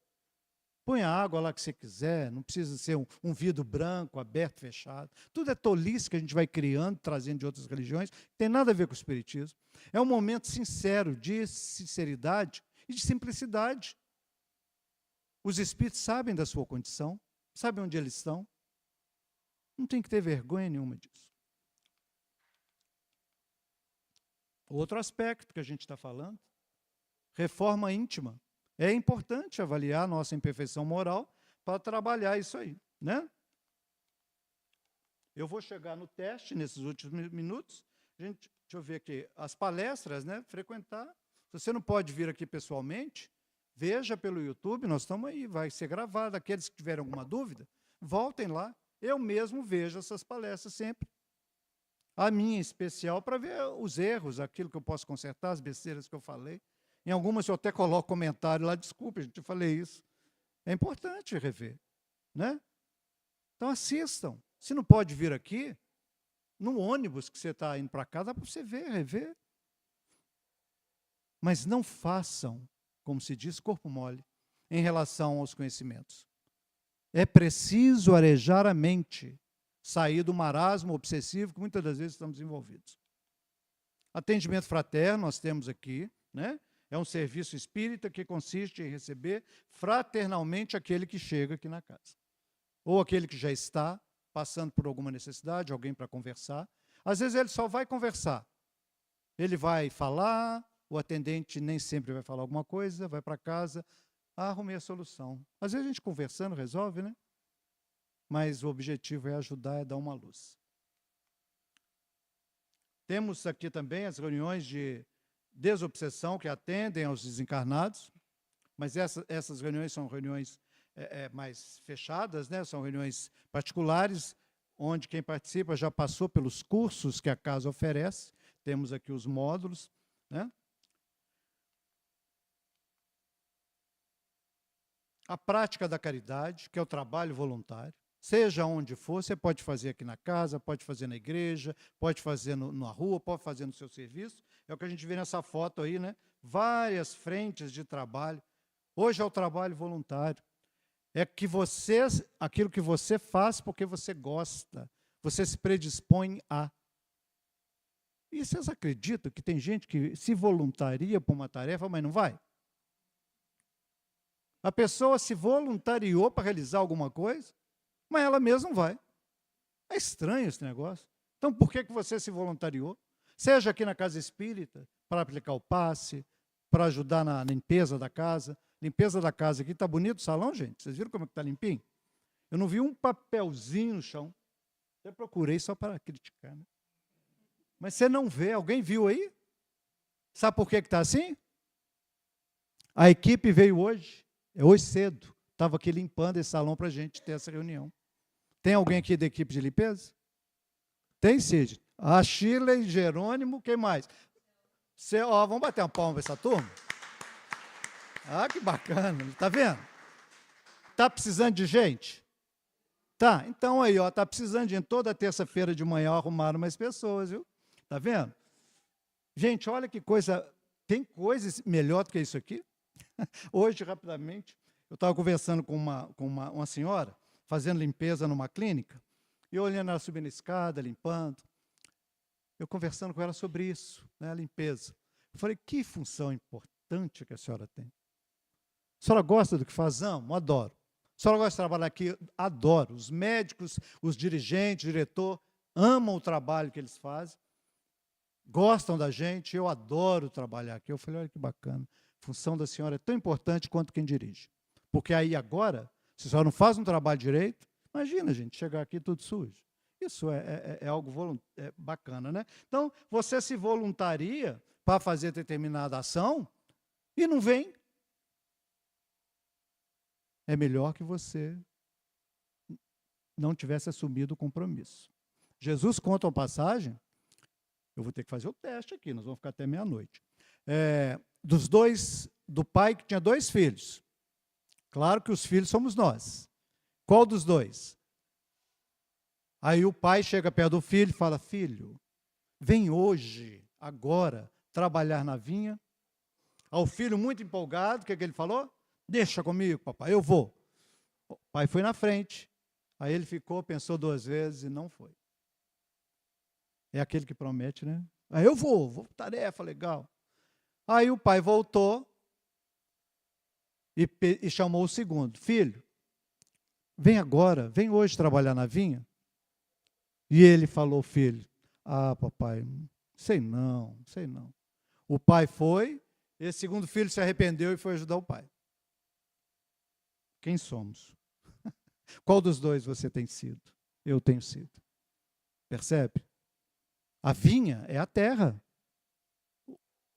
Põe a água lá que você quiser, não precisa ser um vidro branco, aberto, fechado. Tudo é tolice que a gente vai criando, trazendo de outras religiões, não tem nada a ver com o espiritismo. É um momento sincero, de sinceridade e de simplicidade. Os espíritos sabem da sua condição, sabem onde eles estão. Não tem que ter vergonha nenhuma disso. Outro aspecto que a gente está falando, reforma íntima. É importante avaliar a nossa imperfeição moral para trabalhar isso aí, né? Eu vou chegar no teste nesses últimos minutos. Deixa eu ver aqui, as palestras, né? Frequentar. Se você não pode vir aqui pessoalmente, veja pelo YouTube, nós estamos aí, vai ser gravado. Aqueles que tiverem alguma dúvida, voltem lá. Eu mesmo vejo essas palestras sempre. A minha em especial para ver os erros, aquilo que eu posso consertar, as besteiras que eu falei. Em algumas eu até coloco comentário lá, desculpe, gente, eu falei isso. É importante rever, né? Então assistam. Se não pode vir aqui, no ônibus que você está indo para cá, dá para você ver, rever. Mas não façam, como se diz, corpo mole, em relação aos conhecimentos. É preciso arejar a mente, sair do marasmo obsessivo que muitas das vezes estamos envolvidos. Atendimento fraterno, nós temos aqui, né? É um serviço espírita que consiste em receber fraternalmente aquele que chega aqui na casa. Ou aquele que já está passando por alguma necessidade, alguém para conversar. Às vezes ele só vai conversar. Ele vai falar, o atendente nem sempre vai falar alguma coisa, vai para casa, arrumei a solução. Às vezes a gente conversando resolve, né? Mas o objetivo é ajudar, é dar uma luz. Temos aqui também as reuniões de desobsessão que atendem aos desencarnados, mas essas reuniões são reuniões mais fechadas, né? São reuniões particulares, onde quem participa já passou pelos cursos que a casa oferece. Temos aqui os módulos, né? A prática da caridade, que é o trabalho voluntário. Seja onde for, você pode fazer aqui na casa, pode fazer na igreja, pode fazer na rua, pode fazer no seu serviço. É o que a gente vê nessa foto aí, né? Várias frentes de trabalho. Hoje é o trabalho voluntário. É que aquilo que você faz porque você gosta, você se predispõe a. E vocês acreditam que tem gente que se voluntaria para uma tarefa, mas não vai? A pessoa se voluntariou para realizar alguma coisa, mas ela mesma não vai. É estranho esse negócio. Então, por que você se voluntariou? Seja aqui na casa espírita, para aplicar o passe, para ajudar na limpeza da casa. Limpeza da casa aqui, está bonito o salão, gente? Vocês viram como está limpinho? Eu não vi um papelzinho no chão. Até procurei só para criticar, né? Mas você não vê, alguém viu aí? Sabe por que está assim? A equipe veio hoje cedo, estava aqui limpando esse salão para a gente ter essa reunião. Tem alguém aqui da equipe de limpeza? Tem, Cid. A Shirley, Jerônimo, quem mais? Vamos bater uma palma para essa turma? Ah, que bacana, está vendo? Está precisando de gente? Tá, então aí, está precisando de gente. Toda terça-feira de manhã arrumaram mais pessoas, viu? Está vendo? Gente, olha que coisa, tem coisas melhor do que isso aqui? Hoje, rapidamente, eu estava conversando com uma senhora, fazendo limpeza numa clínica, e olhando ela subindo a escada, limpando. Eu conversando com ela sobre isso, né, a limpeza. Eu falei, que função importante que a senhora tem. A senhora gosta do que faz? Amo, adoro. A senhora gosta de trabalhar aqui? Adoro. Os médicos, os dirigentes, o diretor, amam o trabalho que eles fazem, gostam da gente, eu adoro trabalhar aqui. Eu falei, olha que bacana. A função da senhora é tão importante quanto quem dirige. Porque aí agora, se a senhora não faz um trabalho direito, imagina, gente, chegar aqui tudo sujo. Isso é algo bacana, né? Então, você se voluntaria para fazer determinada ação, e não vem. É melhor que você não tivesse assumido o compromisso. Jesus conta uma passagem, eu vou ter que fazer o teste aqui, nós vamos ficar até meia-noite. Do pai que tinha 2 filhos. Claro que os filhos somos nós. Qual dos 2? Aí o pai chega perto do filho e fala: filho, vem hoje, agora, trabalhar na vinha. Ao filho, muito empolgado, o que ele falou? Deixa comigo, papai, eu vou. O pai foi na frente. Aí ele ficou, pensou 2 vezes e não foi. É aquele que promete, né? Aí eu vou, tarefa, legal. Aí o pai voltou e chamou o segundo. Filho, vem agora, vem hoje trabalhar na vinha. E ele falou, filho, papai, sei não. O pai foi, esse segundo filho se arrependeu e foi ajudar o pai. Quem somos? Qual dos 2 você tem sido? Eu tenho sido. Percebe? A vinha é a terra.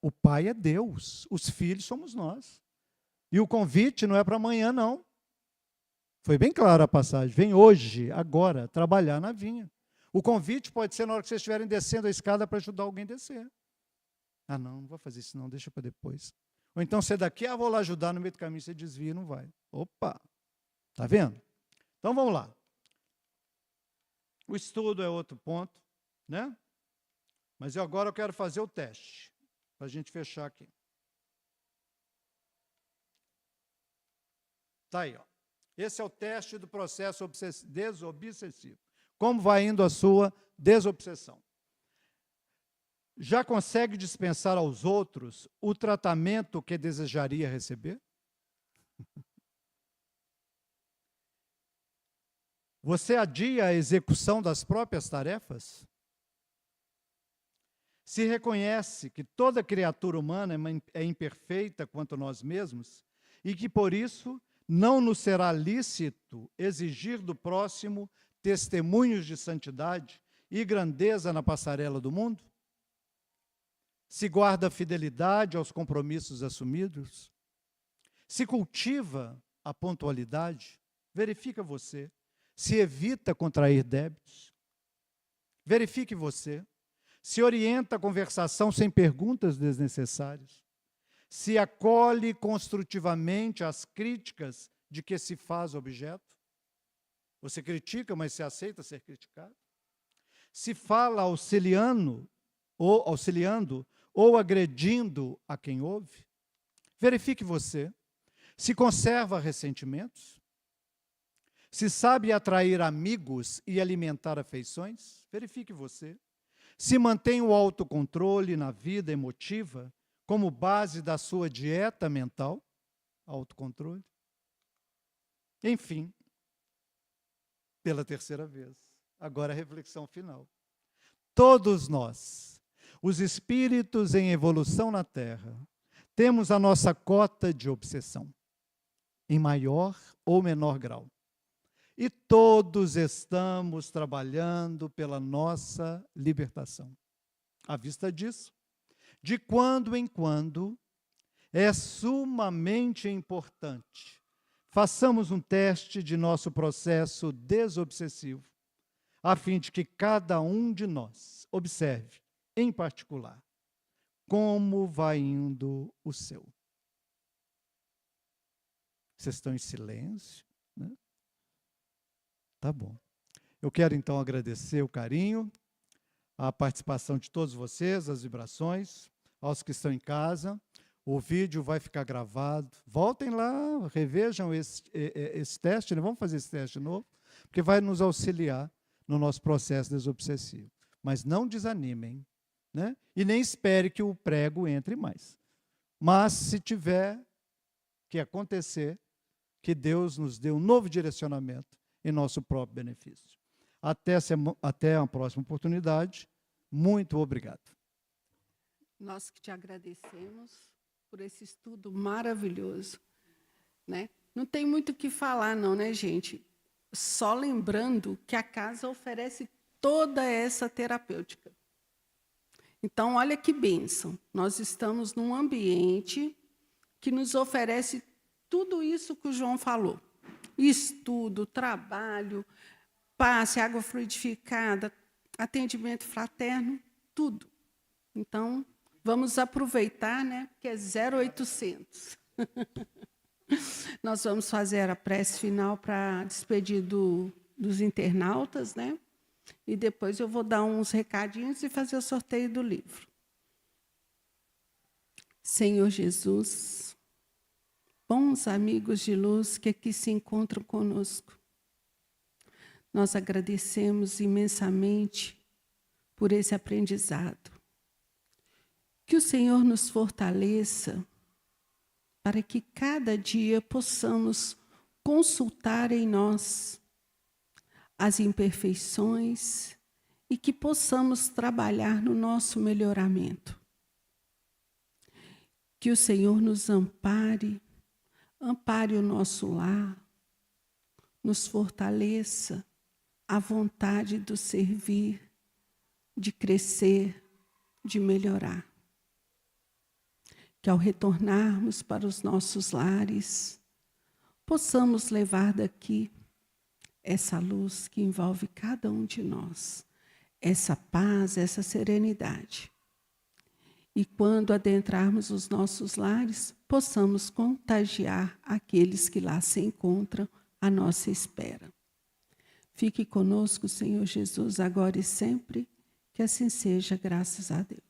O pai é Deus. Os filhos somos nós. E o convite não é para amanhã, não. Foi bem clara a passagem. Vem hoje, agora, trabalhar na vinha. O convite pode ser na hora que vocês estiverem descendo a escada para ajudar alguém a descer. Não vou fazer isso não, deixa para depois. Ou então você daqui, vou lá ajudar, no meio do caminho você desvia e não vai. Opa! Tá vendo? Então vamos lá. O estudo é outro ponto, né? Mas agora eu quero fazer o teste, para a gente fechar aqui. Tá aí, ó. Esse é o teste do processo desobsessivo. Como vai indo a sua desobsessão? Já consegue dispensar aos outros o tratamento que desejaria receber? Você adia a execução das próprias tarefas? Se reconhece que toda criatura humana é imperfeita quanto nós mesmos e que, por isso, não nos será lícito exigir do próximo testemunhos de santidade e grandeza na passarela do mundo? Se guarda fidelidade aos compromissos assumidos? Se cultiva a pontualidade? Verifica você. Se evita contrair débitos? Verifique você. Se orienta a conversação sem perguntas desnecessárias? Se acolhe construtivamente as críticas de que se faz objeto? Você critica, mas se aceita ser criticado? Se fala auxiliando ou agredindo a quem ouve? Verifique você. Se conserva ressentimentos? Se sabe atrair amigos e alimentar afeições? Verifique você. Se mantém o autocontrole na vida emotiva como base da sua dieta mental? Autocontrole. Enfim, pela terceira vez, agora a reflexão final. Todos nós, os espíritos em evolução na Terra, temos a nossa cota de obsessão, em maior ou menor grau. E todos estamos trabalhando pela nossa libertação. À vista disso, de quando em quando, é sumamente importante façamos um teste de nosso processo desobsessivo, a fim de que cada um de nós observe, em particular, como vai indo o seu. Vocês estão em silêncio, né? Tá bom. Eu quero, então, agradecer o carinho, a participação de todos vocês, as vibrações, aos que estão em casa. O vídeo vai ficar gravado. Voltem lá, revejam esse teste, né? Vamos fazer esse teste de novo, porque vai nos auxiliar no nosso processo desobsessivo. Mas não desanimem, né? E nem espere que o prego entre mais. Mas, se tiver que acontecer, que Deus nos dê um novo direcionamento em nosso próprio benefício. Até a próxima oportunidade. Muito obrigado. Nós que te agradecemos por esse estudo maravilhoso, né? Não tem muito o que falar, não, né, gente? Só lembrando que a casa oferece toda essa terapêutica. Então, olha que bênção. Nós estamos num ambiente que nos oferece tudo isso que o João falou. Estudo, trabalho, passe, água fluidificada, atendimento fraterno, tudo. Então, vamos aproveitar, né? Porque é 0800. Nós vamos fazer a prece final para despedir dos internautas, né? E depois eu vou dar uns recadinhos e fazer o sorteio do livro. Senhor Jesus, bons amigos de luz que aqui se encontram conosco, nós agradecemos imensamente por esse aprendizado. Que o Senhor nos fortaleça para que cada dia possamos consultar em nós as imperfeições e que possamos trabalhar no nosso melhoramento. Que o Senhor nos ampare, ampare o nosso lar, nos fortaleça a vontade do servir, de crescer, de melhorar. Que ao retornarmos para os nossos lares, possamos levar daqui essa luz que envolve cada um de nós, essa paz, essa serenidade. E quando adentrarmos os nossos lares, possamos contagiar aqueles que lá se encontram à nossa espera. Fique conosco, Senhor Jesus, agora e sempre, que assim seja, graças a Deus.